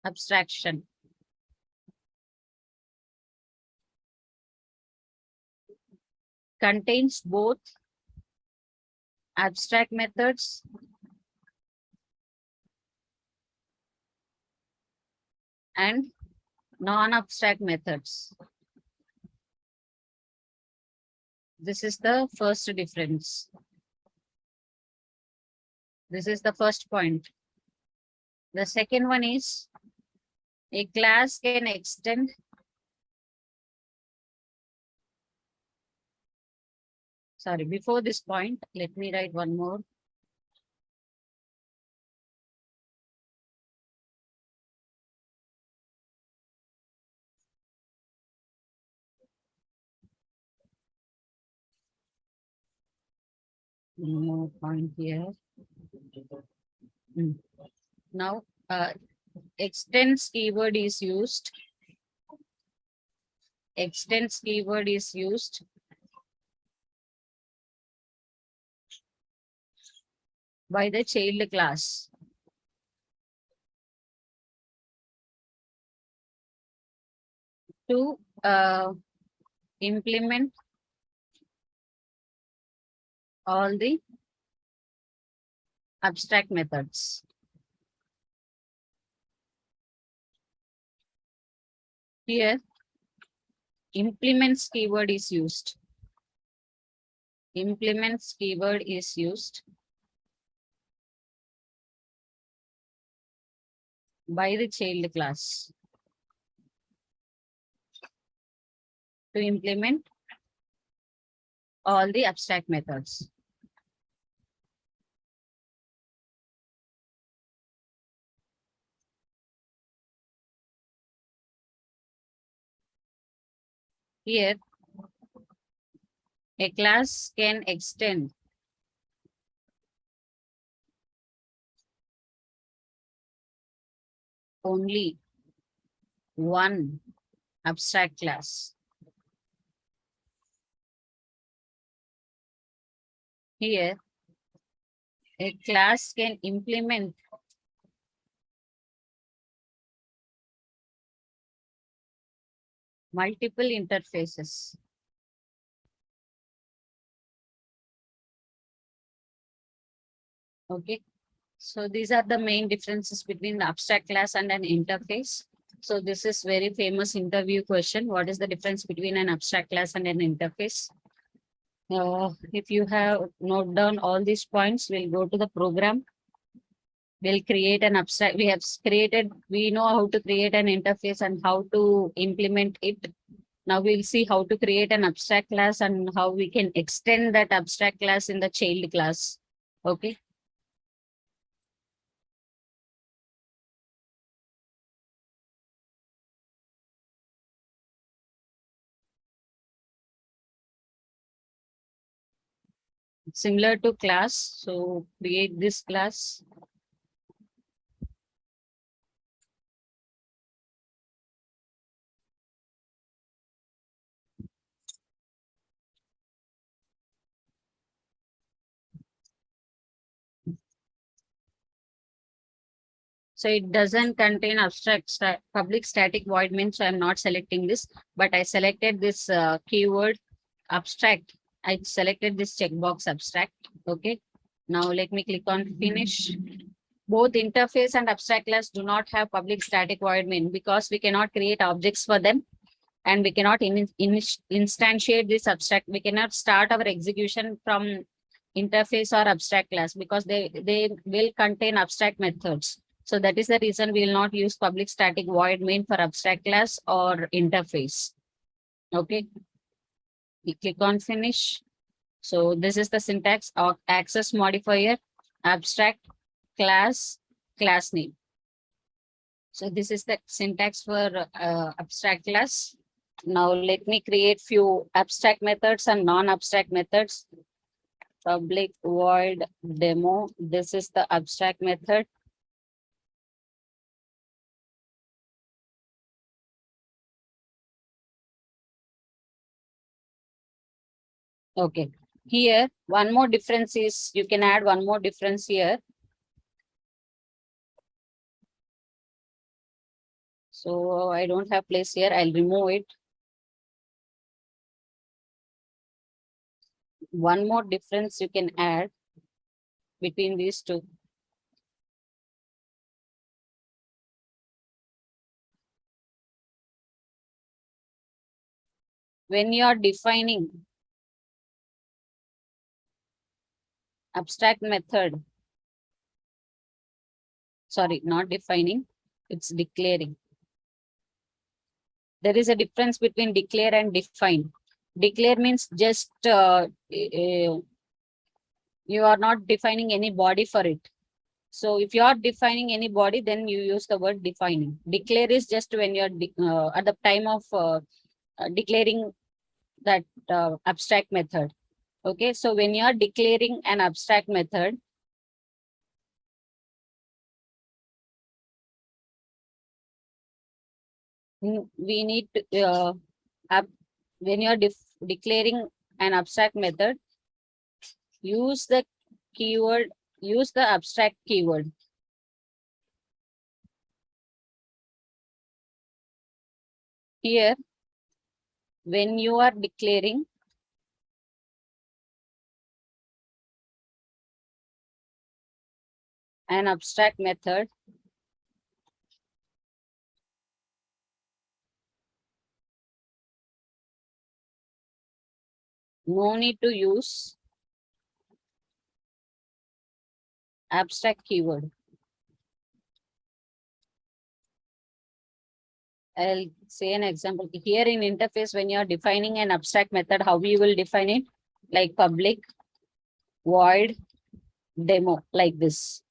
abstraction. Contains both abstract methods and non-abstract methods. This is the first difference. This is the first point. The second one is, a class can extend before this point, let me write one more. One more point here. Now, extends keyword is used. Extends keyword is used by the child class to implement all the abstract methods. Here, implements keyword is used. Implements keyword is used by the child class to implement all the abstract methods. Here, a class can extend only one abstract class. Here, a class can implement multiple interfaces. Okay. So these are the main differences between the abstract class and an interface. So this is very famous interview question. What is the difference between an abstract class and an interface? If you have note down all these points, we'll go to the program. We'll create an abstract. We know how to create an interface and how to implement it. Now we'll see how to create an abstract class and how we can extend that abstract class in the child class. Okay. Similar to class. So create this class. So it doesn't contain public static void main. So I'm not selecting this, but I selected this keyword abstract. I selected this checkbox abstract. Okay. Now let me click on finish. Both interface and abstract class do not have public static void main because we cannot create objects for them, and we cannot instantiate this abstract. We cannot start our execution from interface or abstract class because they will contain abstract methods. So that is the reason we will not use public static void main for abstract class or interface. Okay. We click on finish. So this is the syntax of access modifier, abstract, class, class name. So this is the syntax for abstract class. Now let me create few abstract methods and non-abstract methods. Public void demo. This is the abstract method. Okay. Here, one more difference is you can add one more difference here. So I don't have place here. I'll remove it. One more difference you can add between these two. When you are defining abstract method, sorry, not defining, it's declaring. There is a difference between declare and define. Declare means just you are not defining any body for it. So if you are defining any body, then you use the word defining. Declare is just when you're at the time of declaring that abstract method. Okay, so when you are declaring an abstract method, we need to, when you are declaring an abstract method, use the keyword, use the abstract keyword. Here, when you are declaring an abstract method, no need to use abstract keyword. I'll say an example. Here in interface, when you're defining an abstract method, how we will define it? Like public void demo, like this.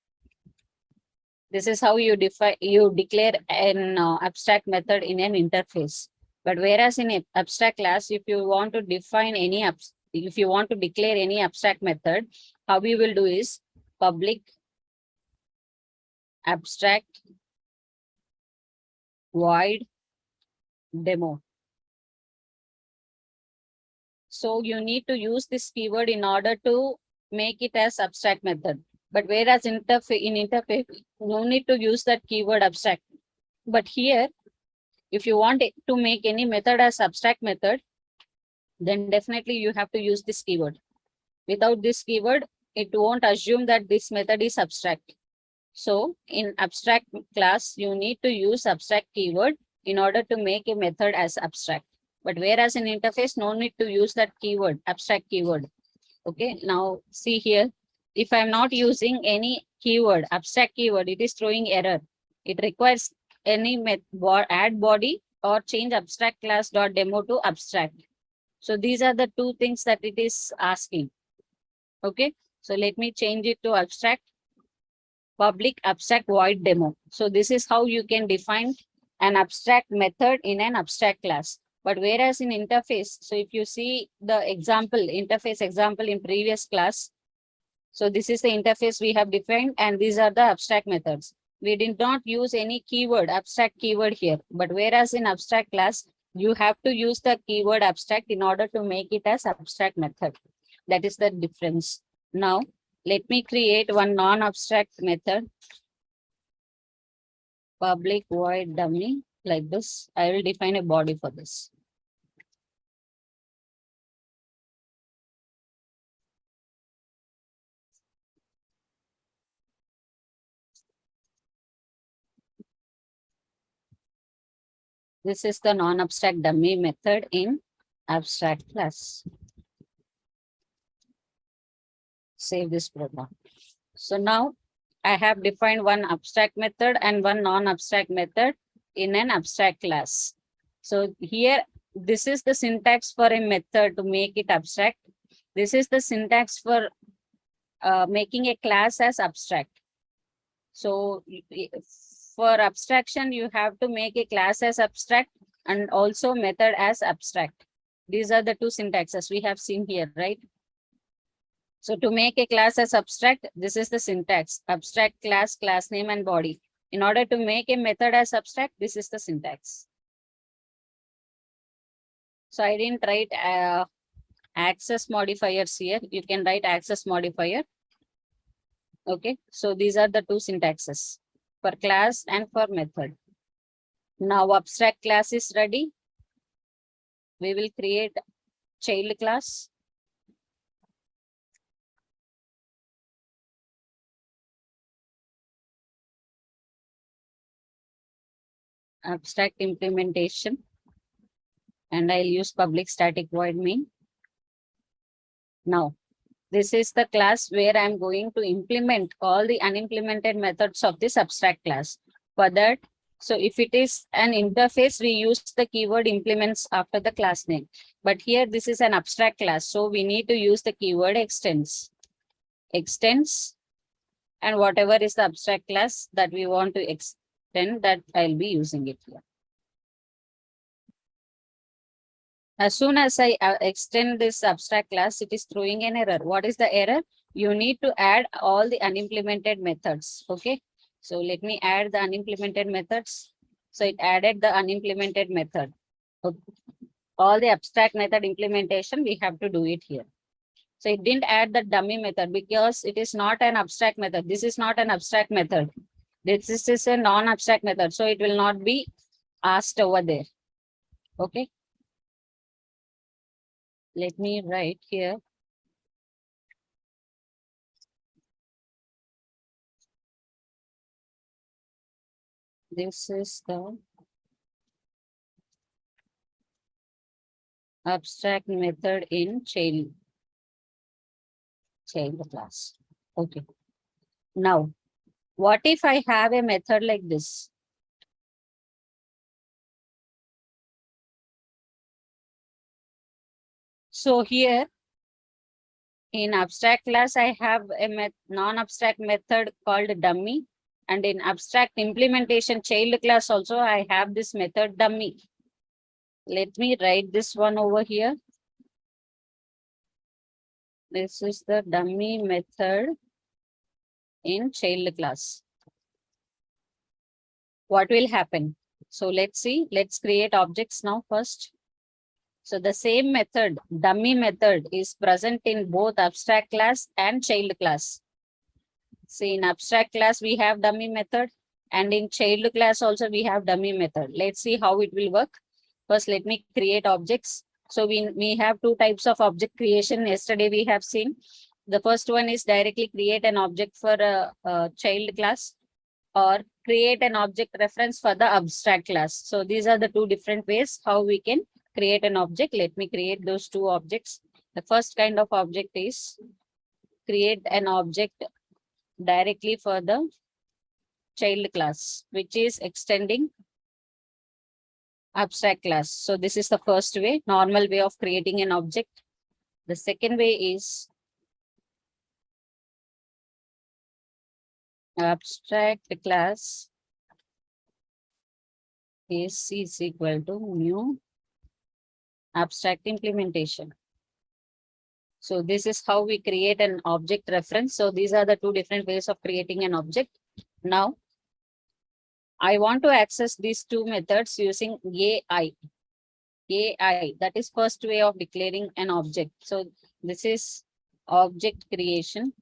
This is how you declare an abstract method in an interface. But whereas in abstract class, if you want to define any if you want to declare any abstract method, how we will do is public abstract void demo. So you need to use this keyword in order to make it as abstract method. But whereas in interface, no need to use that keyword abstract. But here, if you want to make any method as abstract method, then definitely you have to use this keyword. Without this keyword, it won't assume that this method is abstract. So in abstract class, you need to use abstract keyword in order to make a method as abstract. But whereas in interface, no need to use that keyword, abstract keyword. Okay, now see here, if I'm not using any keyword, abstract keyword, it is throwing error. It requires any add body or change abstract class dot demo to abstract. So these are the two things that it is asking. Okay, so let me change it to abstract, public abstract void demo. So this is how you can define an abstract method in an abstract class. But whereas in interface, so if you see the example, interface example in previous class, so this is the interface we have defined and these are the abstract methods. We did not use any keyword, abstract keyword here. But whereas in abstract class, you have to use the keyword abstract in order to make it as abstract method. That is the difference. Now, let me create one non-abstract method, public void dummy, like this. I will define a body for this. This is the non-abstract dummy method in abstract class. Save this program. So now I have defined one abstract method and one non-abstract method in an abstract class. So here, this is the syntax for a method to make it abstract. This is the syntax for making a class as abstract. So for abstraction, you have to make a class as abstract and also method as abstract. These are the two syntaxes we have seen here, right? So to make a class as abstract, this is the syntax, abstract class, class name and body. In order to make a method as abstract, this is the syntax. So I didn't write access modifiers here. You can write access modifier. Okay, so these are the two syntaxes for class and for method. Now abstract class is ready. We will create child class. Abstract implementation. And I'll use public static void main. Now, this is the class where I'm going to implement all the unimplemented methods of this abstract class. For that, so if it is an interface, we use the keyword implements after the class name. But here, this is an abstract class. So we need to use the keyword extends. Extends, and whatever is the abstract class that we want to extend, that I'll be using it here. As soon as I extend this abstract class, it is throwing an error. What is the error? You need to add all the unimplemented methods. Okay. So let me add the unimplemented methods. So it added the unimplemented method. Okay. All the abstract method implementation, we have to do it here. So it didn't add the dummy method because it is not an abstract method. This is not an abstract method. This is a non-abstract method. So it will not be asked over there. Okay. Let me write here. This is the abstract method in child class. Okay. Now, what if I have a method like this? So here in abstract class, I have a non-abstract method called dummy. And in abstract implementation child class also, I have this method dummy. Let me write this one over here. This is the dummy method in child class. What will happen? So let's see, let's create objects now first. So the same method, dummy method, is present in both abstract class and child class. See, in abstract class, we have dummy method, and in child class also we have dummy method. Let's see how it will work. First, let me create objects. So we have two types of object creation. Yesterday we have seen. The first one is directly create an object for a child class, or create an object reference for the abstract class. So these are the two different ways how we can create an object. Let me create those two objects. The first kind of object is create an object directly for the child class, which is extending abstract class. So this is the first way, normal way of creating an object. The second way is abstract class is equal to new abstract implementation. So this is how we create an object reference. So these are the two different ways of creating an object. Now, I want to access these two methods using AI. AI, that is first way of declaring an object. So this is object creation.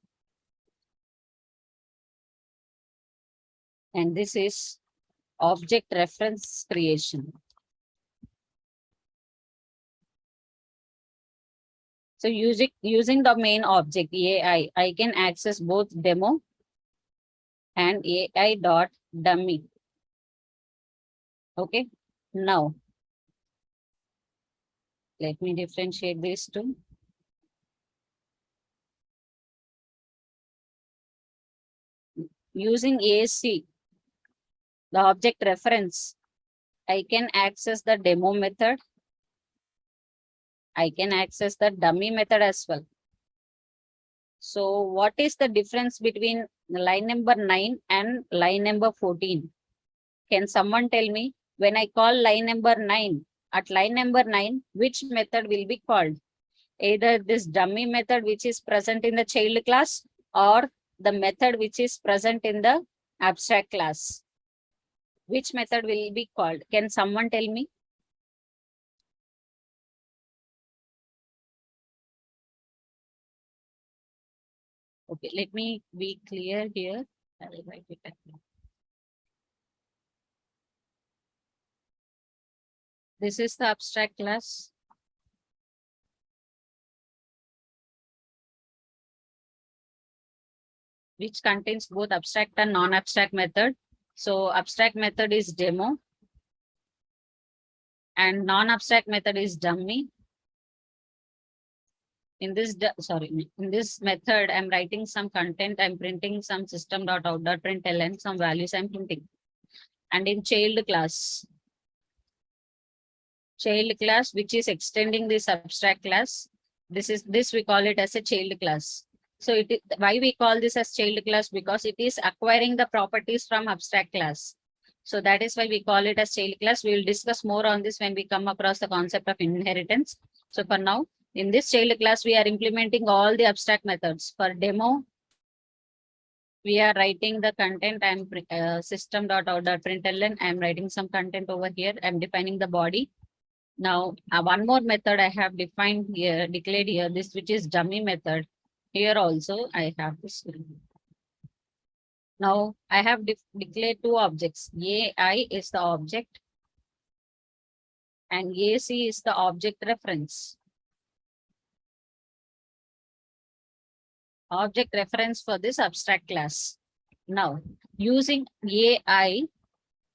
And this is object reference creation. So using the main object AI, I can access both demo and AI dot dummy. Okay. Now, let me differentiate these two. Using AC, the object reference, I can access the demo method. I can access the dummy method as well. So what is the difference between line number 9 and line number 14? Can someone tell me, when I call line number 9, at line number 9, which method will be called? Either this dummy method which is present in the child class, or the method which is present in the abstract class. Which method will be called? Can someone tell me? Okay, let me be clear here. I will write it down. This is the abstract class. Which contains both abstract and non-abstract method. So abstract method is demo and non-abstract method is dummy. In this, in this method, I'm writing some content, I'm printing some system.out.println, some values I'm printing. And in child class, which is extending this abstract class, this we call it as a child class. So why we call this as child class? Because it is acquiring the properties from abstract class. So that is why we call it as child class. We will discuss more on this when we come across the concept of inheritance. So for now, in this child class, we are implementing all the abstract methods. For demo, we are writing the content. I'm system.out.println. I'm writing some content over here. I'm defining the body. Now, one more method I have defined here, declared here, this which is dummy method. Here also I have this. Now, I have declared two objects. AI is the object and AC is the object reference. Object reference for this abstract class. Now, using AI,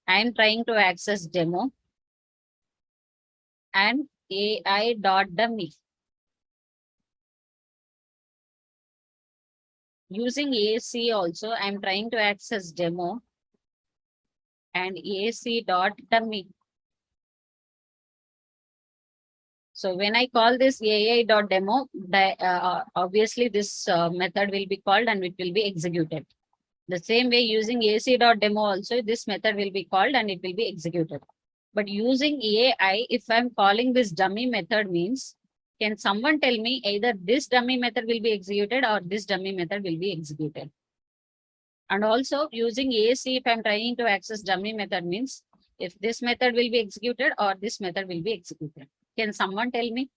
I am trying to access demo and AI.dummy. Using AC also, I am trying to access demo and AC.dummy. So when I call this AI.demo, obviously this method will be called and it will be executed. The same way using AC.demo also, this method will be called and it will be executed. But using AI, if I'm calling this dummy method means, can someone tell me either this dummy method will be executed or this dummy method will be executed? And also using AC, if I'm trying to access dummy method means, if this method will be executed or this method will be executed. Can someone tell me?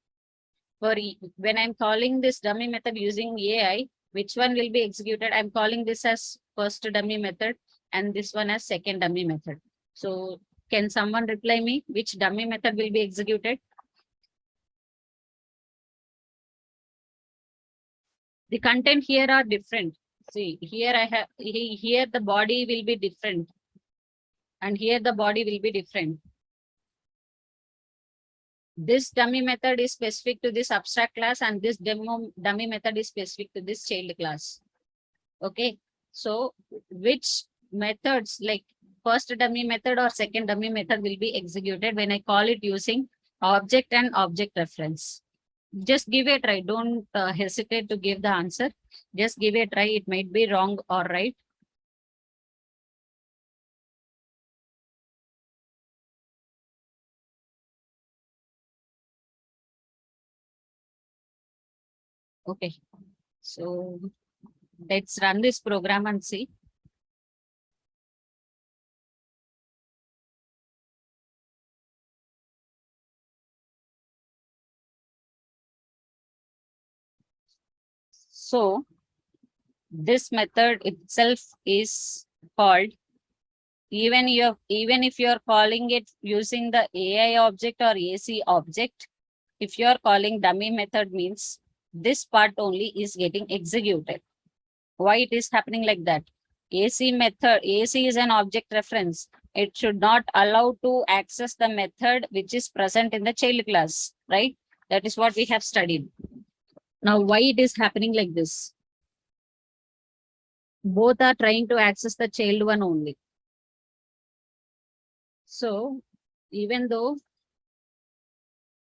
When I'm calling this dummy method using AI, which one will be executed? I'm calling this as first dummy method and this one as second dummy method. So can someone reply me which dummy method will be executed? The content here are different. See, here I have, here the body will be different and here the body will be different. This dummy method is specific to this abstract class and this dummy method is specific to this child class. Okay, so which methods, like first dummy method or second dummy method, will be executed when I call it using object and object reference? Just give a try. Don't hesitate to give the answer. Just give a try. It might be wrong or right. Okay, so let's run this program and see. So this method itself is called, even if you're calling it using the AI object or AC object, if you're calling dummy method means this part only is getting executed. Why it is happening like that? AC method, AC is an object reference. It should not allow to access the method which is present in the child class, right? That is what we have studied. Now, why it is happening like this? Both are trying to access the child one only. So, even though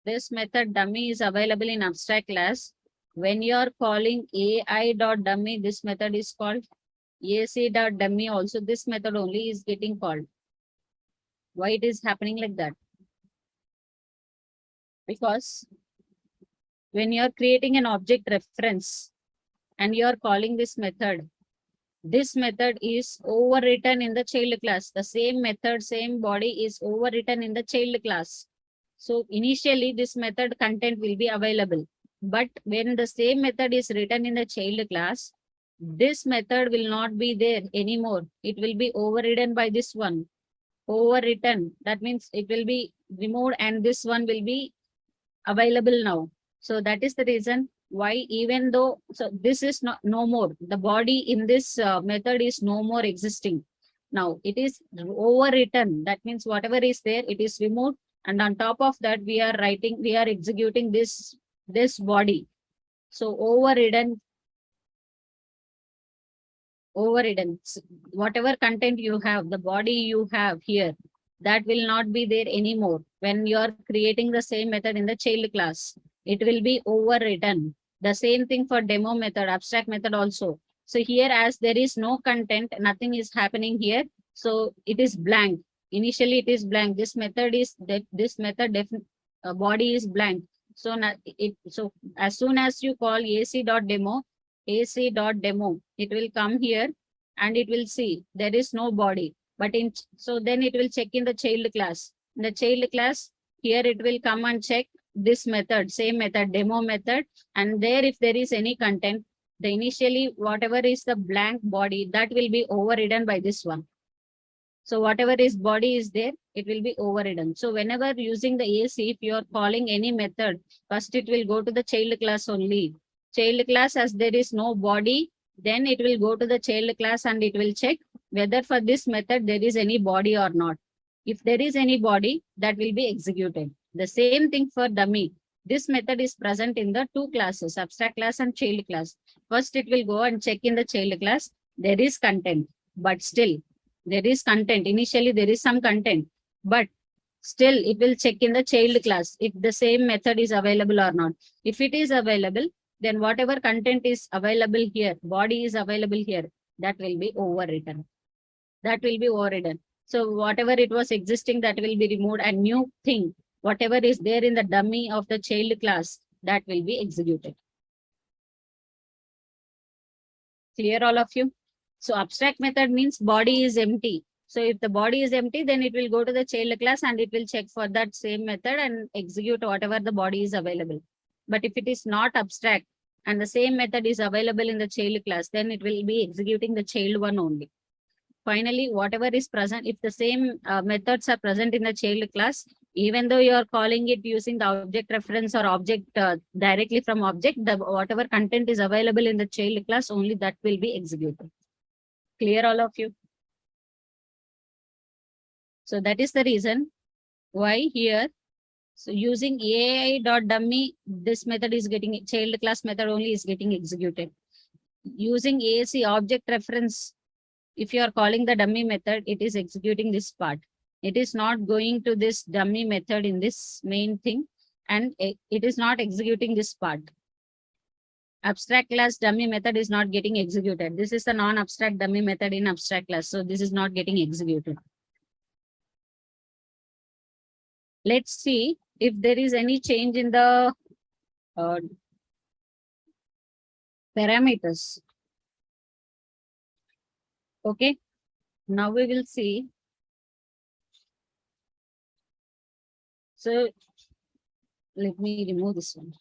this method dummy is available in abstract class, when you are calling AI.dummy, this method is called AC.dummy. Also, this method only is getting called. Why it is happening like that? Because when you are creating an object reference and you are calling this method is overwritten in the child class. The same method, same body is overwritten in the child class. So initially this method content will be available. But when the same method is written in the child class, this method will not be there anymore. It will be overridden by this one. Overwritten. That means it will be removed and this one will be available now. So that is the reason why, even though, so this is not no more, the body in this method is no more existing. Now it is overwritten. That means whatever is there, it is removed. And on top of that, we are executing this body. So overridden. Whatever content you have, the body you have here, that will not be there anymore. When you are creating the same method in the child class, it will be overridden. The same thing for demo method, abstract method also. So here, as there is no content, nothing is happening here. So it is blank. Initially, it is blank. This method is that this method body is blank. So so as soon as you call ac.demo, AC.demo, it will come here and it will see there is no body. But so then it will check in the child class. In the child class, here it will come and check this method, same method, demo method. And there, if there is any content, the initially whatever is the blank body, that will be overridden by this one. So whatever is body is there, it will be overridden. So whenever using the AC, if you are calling any method, first it will go to the child class only. Child class, as there is no body, then it will go to the child class and it will check whether for this method there is any body or not. If there is any body, that will be executed. The same thing for dummy. This method is present in the two classes, abstract class and child class. First, it will go and check in the child class. There is content, but still there is content. Initially, there is some content, but still it will check in the child class if the same method is available or not. If it is available, then whatever content is available here, body is available here, that will be overwritten. That will be overridden. So whatever it was existing, that will be removed, and new thing, whatever is there in the dummy of the child class, that will be executed. Clear, all of you? So abstract method means body is empty. So if the body is empty, then it will go to the child class and it will check for that same method and execute whatever the body is available. But if it is not abstract and the same method is available in the child class, then it will be executing the child one only. Finally, whatever is present, if the same methods are present in the child class, even though you are calling it using the object reference or object directly from object, the whatever content is available in the child class, only that will be executed. Clear all of you? So that is the reason why here, so using AI.dummy, this method is getting, child class method only is getting executed. Using AAC object reference, if you are calling the dummy method, it is executing this part. It is not going to this dummy method in this main thing, and it is not executing this part. Abstract class dummy method is not getting executed. This is the non-abstract dummy method in abstract class. So this is not getting executed. Let's see if there is any change in the uh, parameters. Okay, now we will see. So let me remove this one.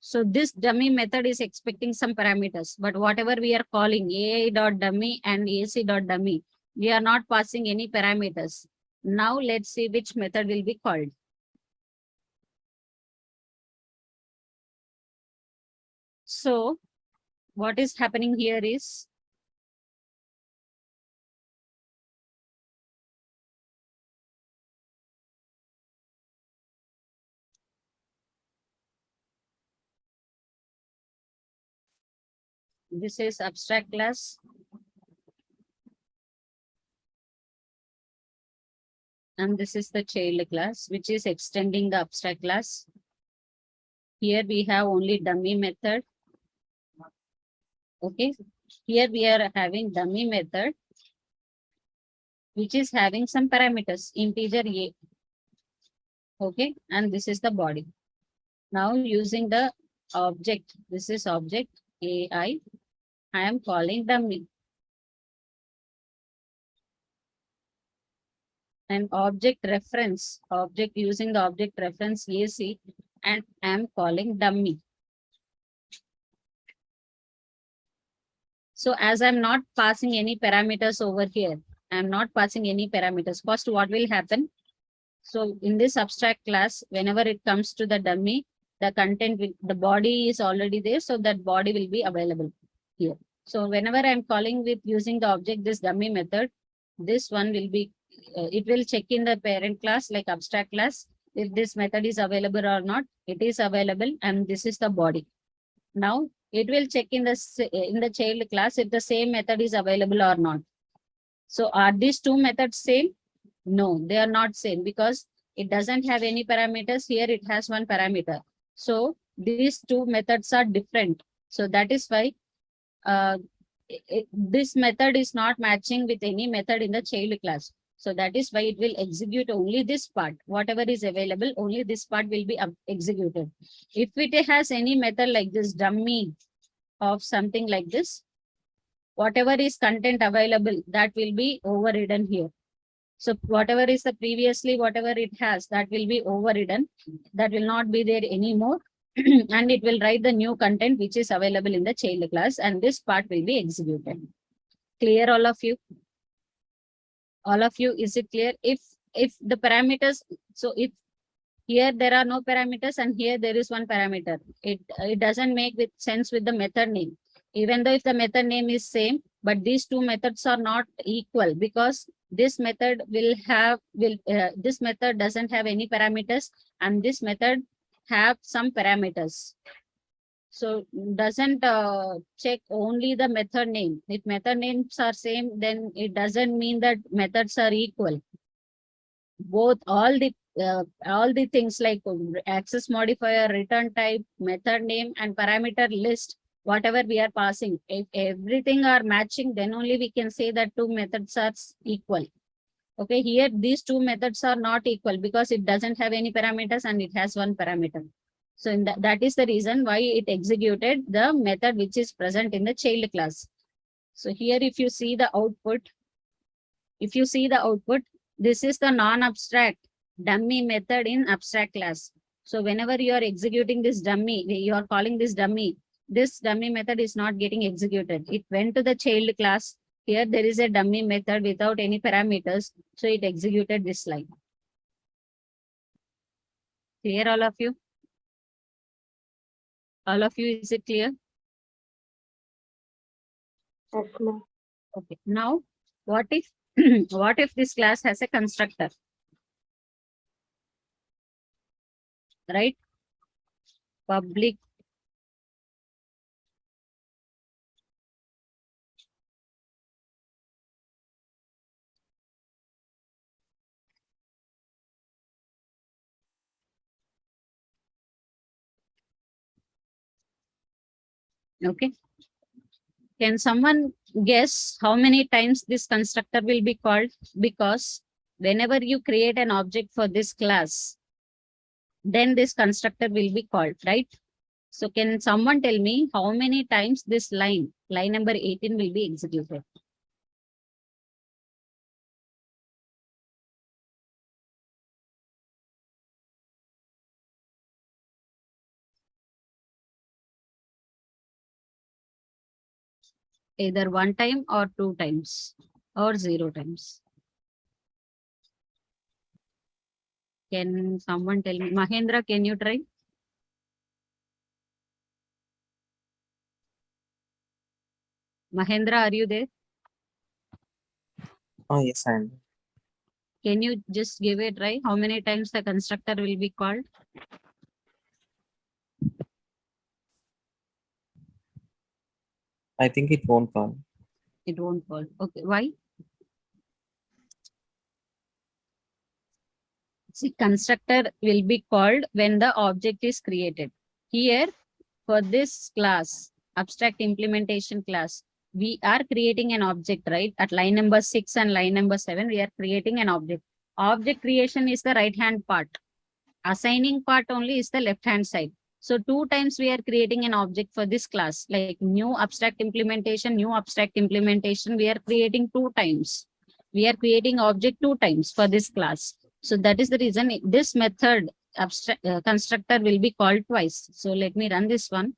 So this dummy method is expecting some parameters, but whatever we are calling AI.dummy and AC.dummy, we are not passing any parameters. Now let's see which method will be called. So what is happening here is, this is abstract class. And this is the child class, which is extending the abstract class. Here we have only dummy method. Okay. Here we are having dummy method, which is having some parameters, integer A. Okay. And this is the body. Now using the object, this is object AI, I am calling dummy. And object reference, object using the object reference AC, and I am calling dummy. So as I'm not passing any parameters over here, I'm not passing any parameters. First, what will happen? So in this abstract class, whenever it comes to the dummy, the content will, the body is already there. So that body will be available here. So whenever I'm calling with using the object, this dummy method, this one will be, it will check in the parent class like abstract class. If this method is available or not, it is available. And this is the body. Now it will check in the child class if the same method is available or not. So are these two methods same? No, they are not same because it doesn't have any parameters. Here it has one parameter. So these two methods are different. So that is why this method is not matching with any method in the child class. So that is why it will execute only this part. Whatever is available, only this part will be executed. If it has any method like this dummy of something like this, whatever is content available, that will be overridden here. So whatever is the previously, whatever it has, that will be overridden. That will not be there anymore. And it will write the new content which is available in the child class, and this part will be executed. Clear all of you? All of you, is it clear? If the parameters, so if here there are no parameters and here there is one parameter, it doesn't make with sense with the method name. Even though if the method name is same, but these two methods are not equal because this method this method doesn't have any parameters and this method have some parameters. So doesn't check only the method name. If method names are same, then it doesn't mean that methods are equal. Both all the things like access modifier, return type, method name, and parameter list, whatever we are passing, if everything are matching, then only we can say that two methods are equal. Okay, here these two methods are not equal because it doesn't have any parameters and it has one parameter. So in that is the reason why it executed the method which is present in the child class. So here if you see the output, If you see the output, this is the non-abstract dummy method in abstract class. So whenever you are executing this dummy, you are calling this dummy method is not getting executed. It went to the child class. Here there is a dummy method without any parameters. So it executed this line. Clear all of you? All of you, is it clear? Yes, ma'am. Okay. Now, what if what if this class has a constructor, right? Public okay. Can someone guess how many times this constructor will be called? Because whenever you create an object for this class, then this constructor will be called, right? So can someone tell me how many times this line number 18 will be executed? Either one time or two times or zero times. Can someone tell me? Mahendra, can you try? Mahendra, are you there? Oh, yes, I am. Can you just give a try? How many times the constructor will be called? I think it won't come. It won't call. Okay, why? See, constructor will be called when the object is created. Here, for this class, abstract implementation class, we are creating an object, right? At line number 6 and line number 7, we are creating an object. Object creation is the right hand part. Assigning part only is the left hand side. So two times we are creating an object for this class, like new abstract implementation, we are creating two times. We are creating object two times for this class. So that is the reason this method abstract constructor will be called twice. So let me run this one.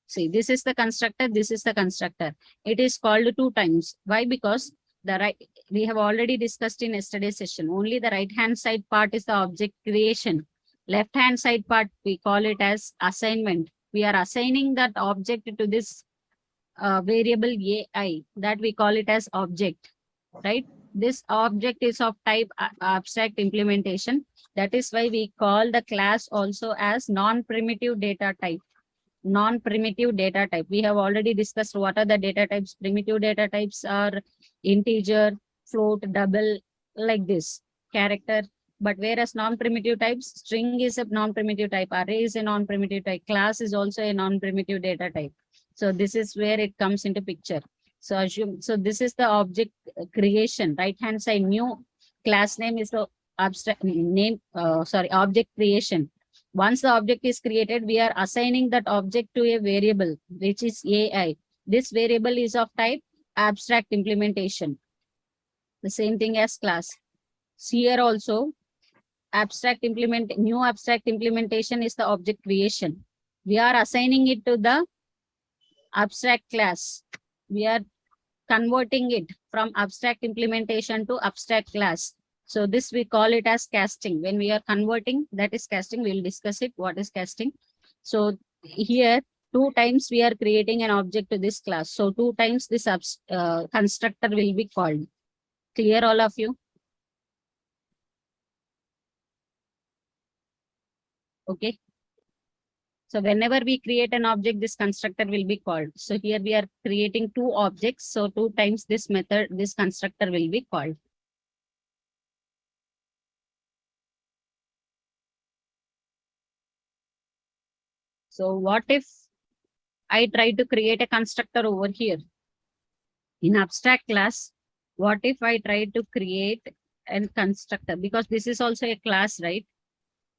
See, this is the constructor, this is the constructor. It is called two times. Why? Because the right, we have already discussed in yesterday's session. Only the right hand side part is the object creation. Left hand side part, we call it as assignment. We are assigning that object to this variable AI, that we call it as object, right? This object is of type abstract implementation. That is why we call the class also as non-primitive data type. Non-primitive data type. We have already discussed what are the data types. Primitive data types are integer, float, double, like this, character. But whereas non-primitive types, string is a non-primitive type, array is a non-primitive type, class is also a non-primitive data type. So this is where it comes into picture. So assume, so this is the object creation, right hand side, new class name is the abstract name, object creation. Once the object is created, we are assigning that object to a variable, which is AI. This variable is of type abstract implementation. The same thing as class. Here also, new abstract implementation is the object creation. We are assigning it to the abstract class. We are converting it from abstract implementation to abstract class. So this we call it as casting. When we are converting, that is casting. We'll discuss it. What is casting? So here, two times we are creating an object to this class. So two times this constructor will be called. Clear all of you? Okay. So whenever we create an object, this constructor will be called. So here we are creating two objects. So two times this method, this constructor will be called. So what if I try to create a constructor over here in abstract class? What if I try to create a constructor? Because this is also a class, right?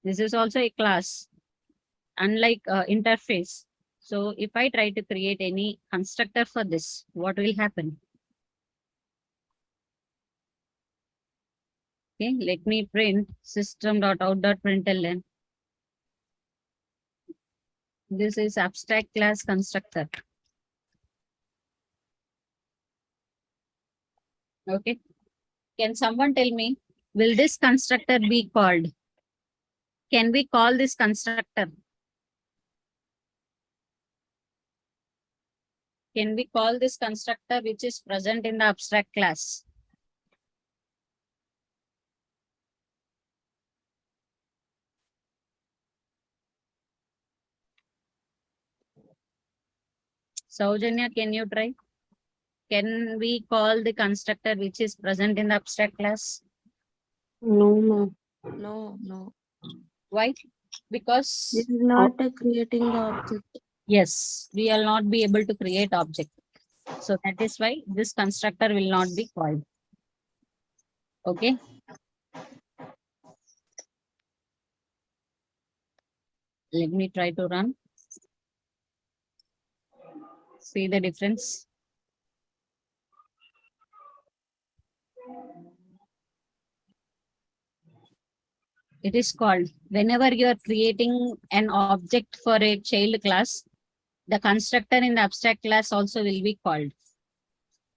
This is also a class, unlike interface. So if I try to create any constructor for this, what will happen? Okay, let me print system.out.println. This is abstract class constructor. Okay. Can someone tell me, will this constructor be called? Can we call this constructor? Can we call this constructor which is present in the abstract class? Saujanya, can you try? Can we call the constructor which is present in the abstract class? No, ma'am. No. Why? This Because is not creating the object. yes, we will not be able to create object. So that is why this constructor will not be called. Okay. Let me try to run. See the difference. It is called whenever you are creating an object for a child class, the constructor in the abstract class also will be called.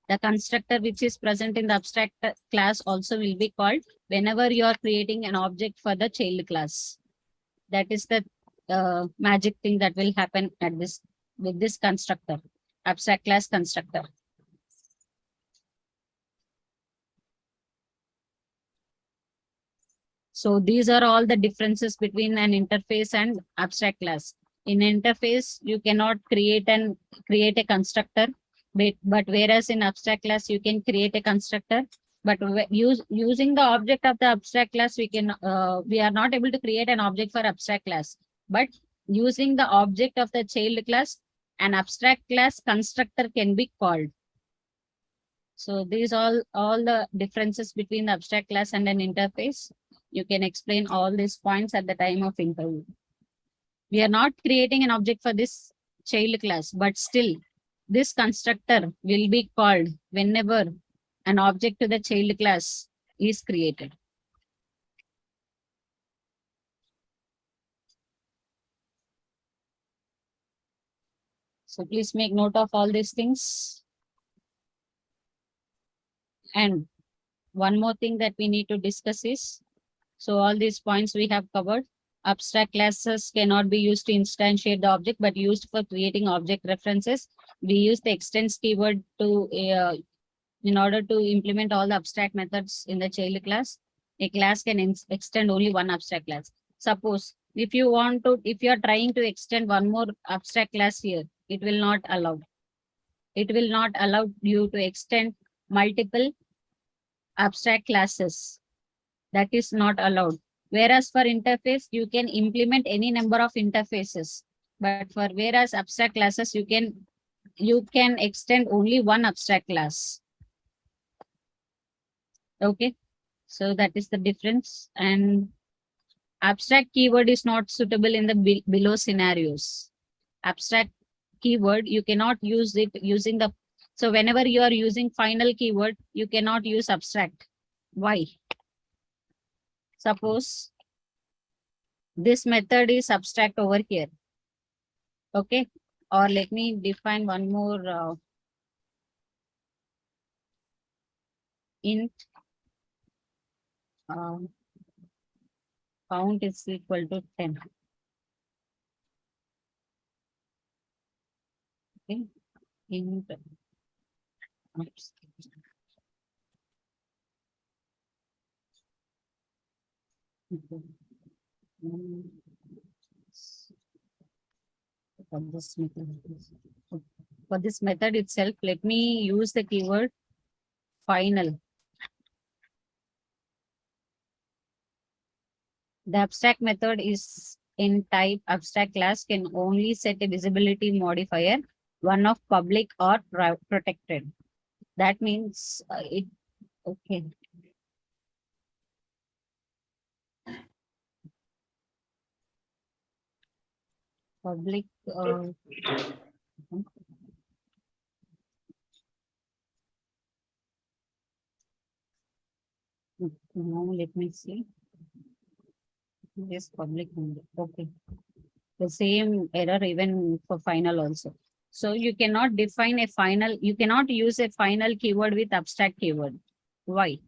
The constructor which is present in the abstract class also will be called whenever you are creating an object for the child class. That is the magic thing that will happen at this with this constructor, abstract class constructor. So these are all the differences between an interface and abstract class. In interface, you cannot create a constructor, but whereas in abstract class, you can create a constructor. But using the object of the abstract class, we are not able to create an object for abstract class. But using the object of the child class, an abstract class constructor can be called. So these all the differences between the abstract class and an interface. You can explain all these points at the time of interview. We are not creating an object for this child class, but still this constructor will be called whenever an object to the child class is created. So please make note of all these things. And one more thing that we need to discuss is, so all these points we have covered. Abstract classes cannot be used to instantiate the object, but used for creating object references. We use the extends keyword to in order to implement all the abstract methods in the child class. A class can extend only one abstract class. Suppose if you are trying to extend one more abstract class here, it will not allow. It will not allow you to extend multiple abstract classes. That is not allowed. Whereas for interface, you can implement any number of interfaces. But for whereas abstract classes, you can extend only one abstract class. Okay. So that is the difference. And abstract keyword is not suitable in the below scenarios. Abstract keyword, you cannot use it using the, so whenever you are using final keyword, you cannot use abstract. Why? Suppose this method is abstract over here. Okay. Or let me define one more int um, count is equal to 10. Okay. Int oops. Okay. Mm, For this method, for this method itself, let me use the keyword final. The abstract method is in type abstract class can only set a visibility modifier, one of public or protected. That means it, okay. Public, Now let me see. This public only. Okay. The same error even for final also. So you cannot define a final, you cannot use a final keyword with abstract keyword. Why?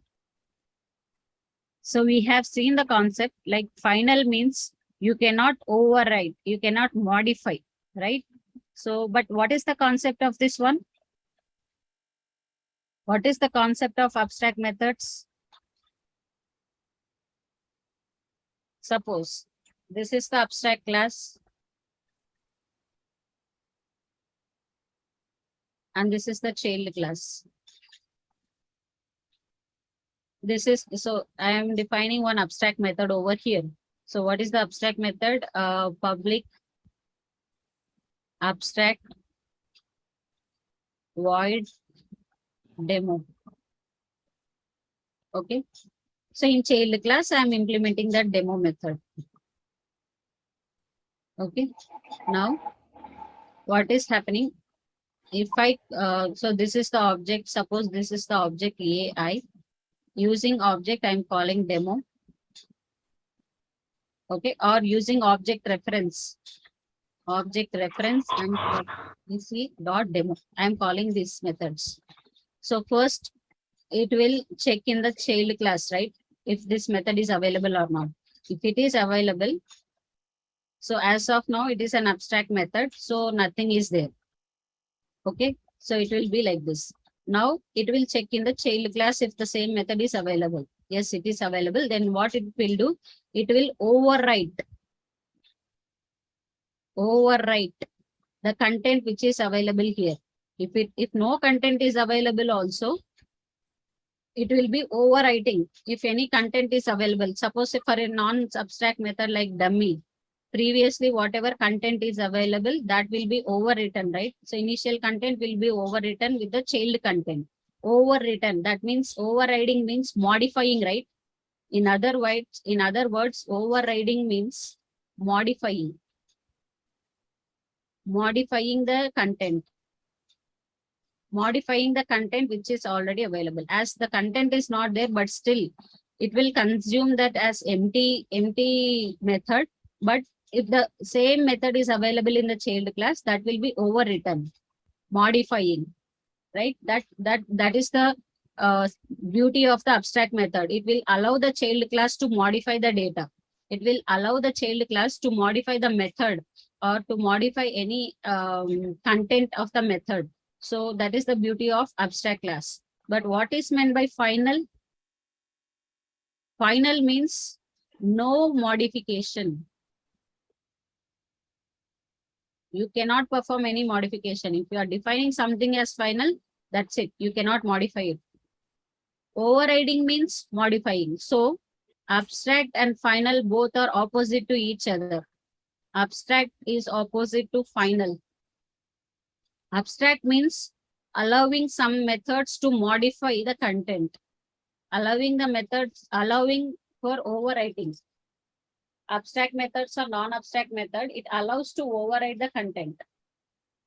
So we have seen the concept like final means you cannot override, you cannot modify, right? So, but what is the concept of this one? What is the concept of abstract methods? Suppose this is the abstract class and this is the child class. This is, so I am defining one abstract method over here. So what is the abstract method? Public abstract void demo. Okay. So in child class, I am implementing that demo method. Okay. Now, what is happening? If I, so this is the object, suppose this is the object AI. Using object, I'm calling demo. Okay. Or using object reference. Object reference and dot demo. I'm calling these methods. So first, it will check in the child class, right? If this method is available or not. If it is available, so as of now, it is an abstract method, so nothing is there. Okay, so it will be like this. Now it will check in the child class if the same method is available. Yes, it is available. Then what it will do? It will overwrite the content which is available here. If no content is available also, it will be overwriting if any content is available. Suppose if for a non-abstract method like dummy, previously whatever content is available, that will be overwritten, right? So initial content will be overwritten with the child content. Overwritten, that means overriding means modifying, right? In other words, overriding means modifying, modifying the content, modifying the content which is already available. As the content is not there, but still it will consume that as empty method. But if the same method is available in the child class, that will be overwritten, modifying, right? That is the beauty of the abstract method. It will allow the child class to modify the data. It will allow the child class to modify the method or to modify any content of the method. So that is the beauty of abstract class. But what is meant by final? Final means no modification. You cannot perform any modification. If you are defining something as final, that's it. You cannot modify it. Overriding means modifying. So abstract and final both are opposite to each other. Abstract is opposite to final. Abstract means allowing some methods to modify the content. Allowing for overwriting. Abstract methods or non-abstract method, it allows to override the content.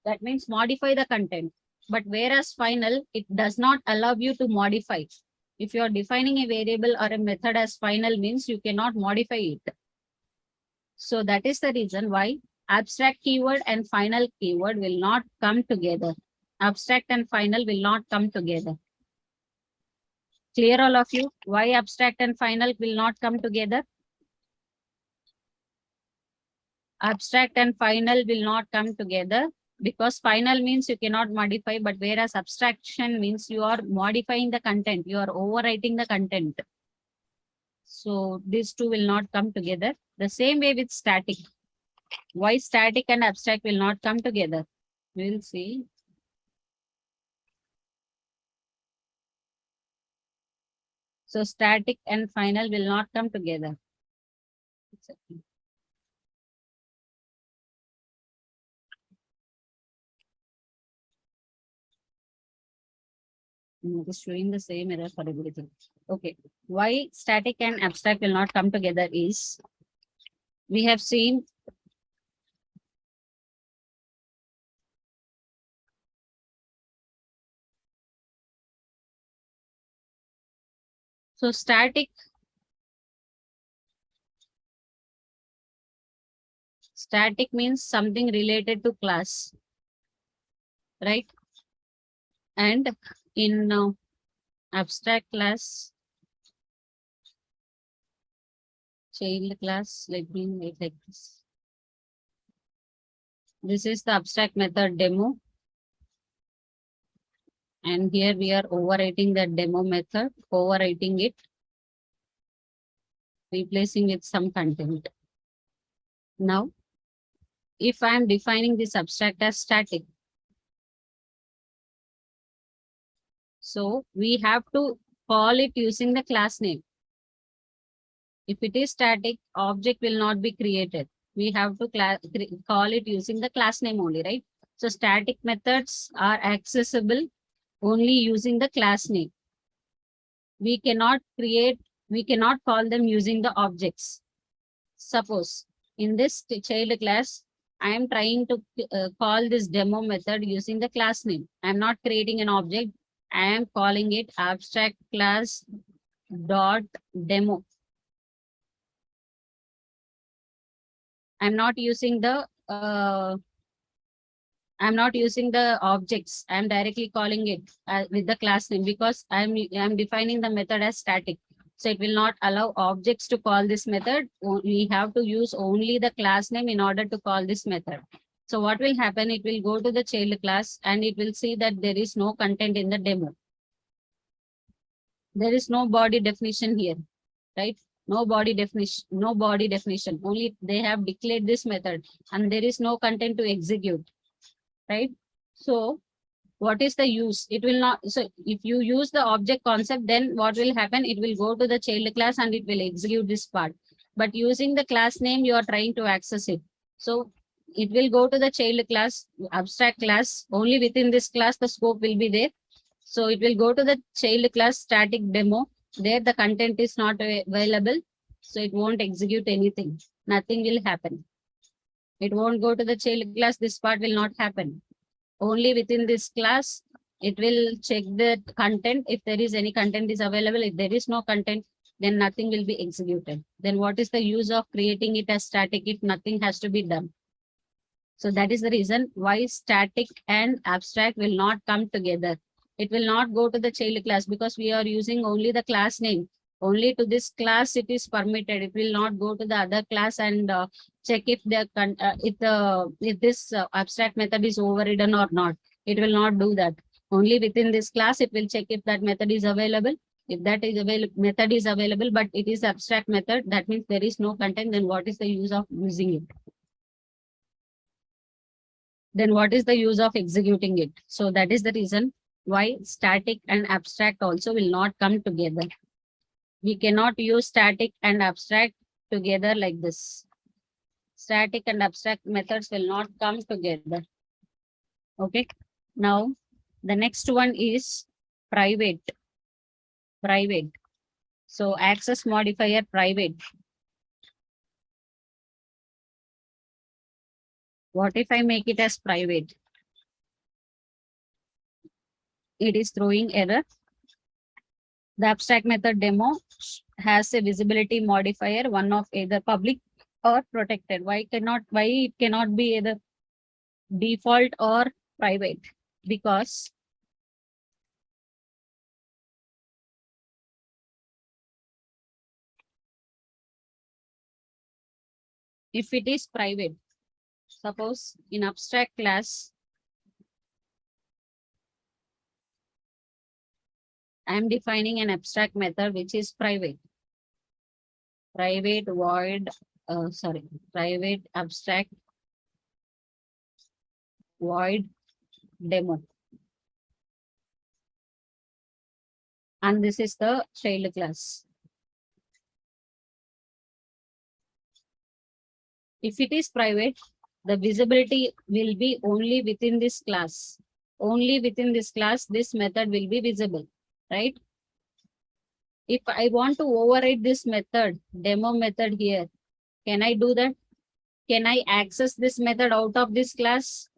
That means modify the content. But whereas final, it does not allow you to modify. If you are defining a variable or a method as final means you cannot modify it. So that is the reason why abstract keyword and final keyword will not come together. Abstract and final will not come together. Clear all of you? Why abstract and final will not come together? Abstract and final will not come together because final means you cannot modify, but whereas abstraction means you are modifying the content, you are overwriting the content. So these two will not come together. The same way with static. Why static and abstract will not come together? We'll see. So static and final will not come together. It is showing the same error for everything. Okay. Why static and abstract will not come together is we have seen so static Static means something related to class, right? And in abstract class, child class, let me make like this. This is the abstract method demo. And here we are overwriting that demo method, overwriting it, replacing with some content. Now, if I am defining this abstract as static, so we have to call it using the class name. If it is static, object will not be created. We have to call it using the class name only, right? So static methods are accessible only using the class name. We cannot call them using the objects. Suppose in this child class, I am trying to call this demo method using the class name. I am not creating an object. I am calling it abstract class dot demo. I'm not using the objects. I'm directly calling it with the class name because I'm defining the method as static. So it will not allow objects to call this method. We have to use only the class name in order to call this method. So what will happen? It will go to the child class and it will see that there is no content in the demo. There is no body definition here, right? No body definition. Only they have declared this method and there is no content to execute, right? So what is the use? It will not. So if you use the object concept, then what will happen? It will go to the child class and it will execute this part. But using the class name, you are trying to access it. So it will go to the child class, abstract class. Only within this class, the scope will be there. So it will go to the child class static demo. There the content is not available. So it won't execute anything. Nothing will happen. It won't go to the child class. This part will not happen. Only within this class, it will check the content. If there is any content is available, if there is no content, then nothing will be executed. Then what is the use of creating it as static if nothing has to be done? So that is the reason why static and abstract will not come together. It will not go to the child class because we are using only the class name. Only to this class it is permitted. It will not go to the other class and check if if this abstract method is overridden or not. It will not do that. Only within this class it will check if that method is available. If that is method is available, but it is abstract method, that means there is no content. Then what is the use of using it? Then what is the use of executing it? So that is the reason why static and abstract also will not come together. We cannot use static and abstract together like this. Static and abstract methods will not come together. Okay. Now, the next one is private. Private. So access modifier private. What if I make it as private? It is throwing error. The abstract method demo has a visibility modifier, one of either public or protected. Why it cannot be either default or private? Because if it is private, suppose in abstract class, I am defining an abstract method which is private. Private void, private abstract void demo. And this is the child class. If it is private, the visibility will be only within this class. Only within this class, this method will be visible, right? If I want to override this method, demo method here, can I do that? Can I access this method out of this class?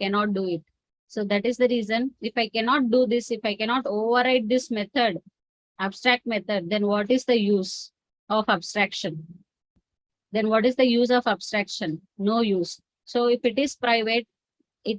Cannot do it. So that is the reason, if I cannot do this, if I cannot override this method, abstract method, then what is the use of abstraction? then what is the use of abstraction? No use. So if it is private,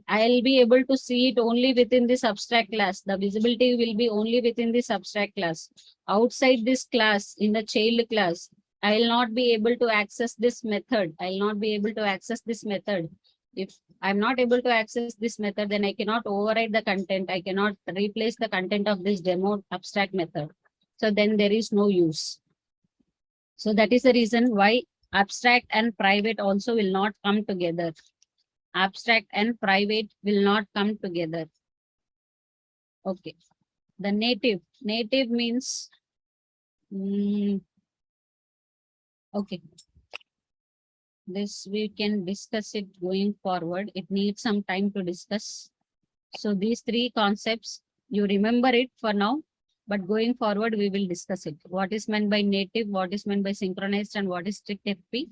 I'll be able to see it only within this abstract class. The visibility will be only within this abstract class. Outside this class, in the child class, I'll not be able to access this method. I'll not be able to access this method. If I'm not able to access this method, then I cannot override the content. I cannot replace the content of this demo abstract method. So then there is no use. So that is the reason why abstract and private also will not come together. Abstract and private will not come together. Okay. The native. Native means, okay. This we can discuss it going forward. It needs some time to discuss. So these three concepts, you remember it for now, but going forward, we will discuss it. What is meant by native, what is meant by synchronized, and what is strict FP.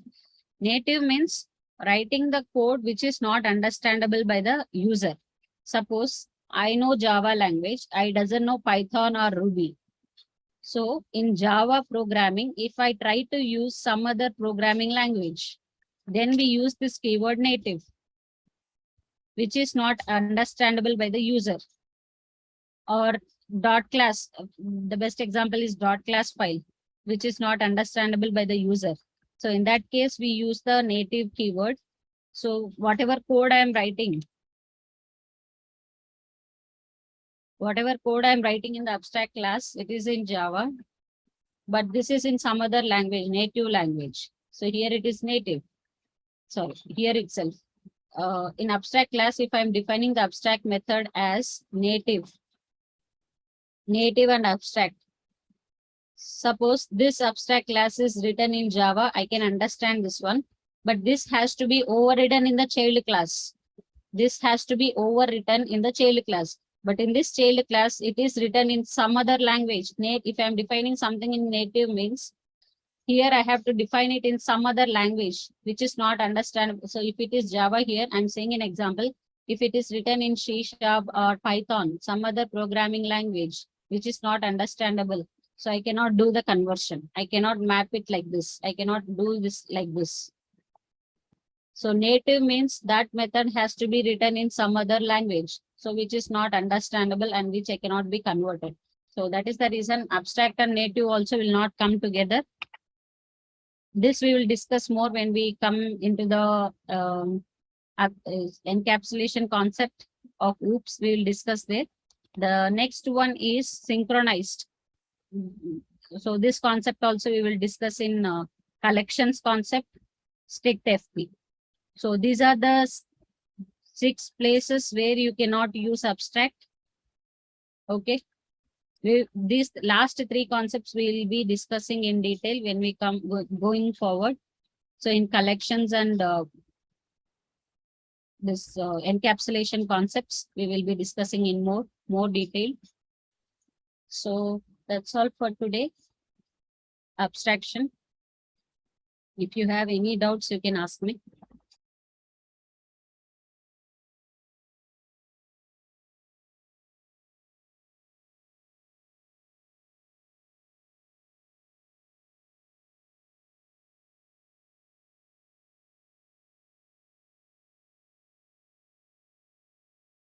Native means writing the code which is not understandable by the user. Suppose I know Java language, I doesn't know Python or Ruby. So in Java programming, if I try to use some other programming language, then we use this keyword native, which is not understandable by the user. Or dot class, the best example is dot class file, which is not understandable by the user. So in that case, we use the native keyword. So whatever code I am writing, in the abstract class, it is in Java, but this is in some other language, native language. So here it is native. Sorry, here itself. In abstract class, if I'm defining the abstract method as native and abstract. Suppose this abstract class is written in Java, I can understand this one, but this has to be overridden in the child class. This has to be overwritten in the child class. But in this child class, it is written in some other language. If I'm defining something in native means, here I have to define it in some other language, which is not understandable. So if it is Java here, I'm saying an example. If it is written in C# or Python, some other programming language, which is not understandable. So I cannot do the conversion. I cannot map it like this. I cannot do this like this. So native means that method has to be written in some other language. So which is not understandable and which I cannot be converted. So that is the reason abstract and native also will not come together. This we will discuss more when we come into the encapsulation concept of OOPS. We will discuss there. The next one is synchronized. So this concept also we will discuss in collections concept, strict FP. So these are the 6 places where you cannot use abstract. Okay. These last 3 concepts we will be discussing in detail when we come going forward. So in collections and this encapsulation concepts, we will be discussing in more detail. So that's all for today. Abstraction. If you have any doubts, you can ask me.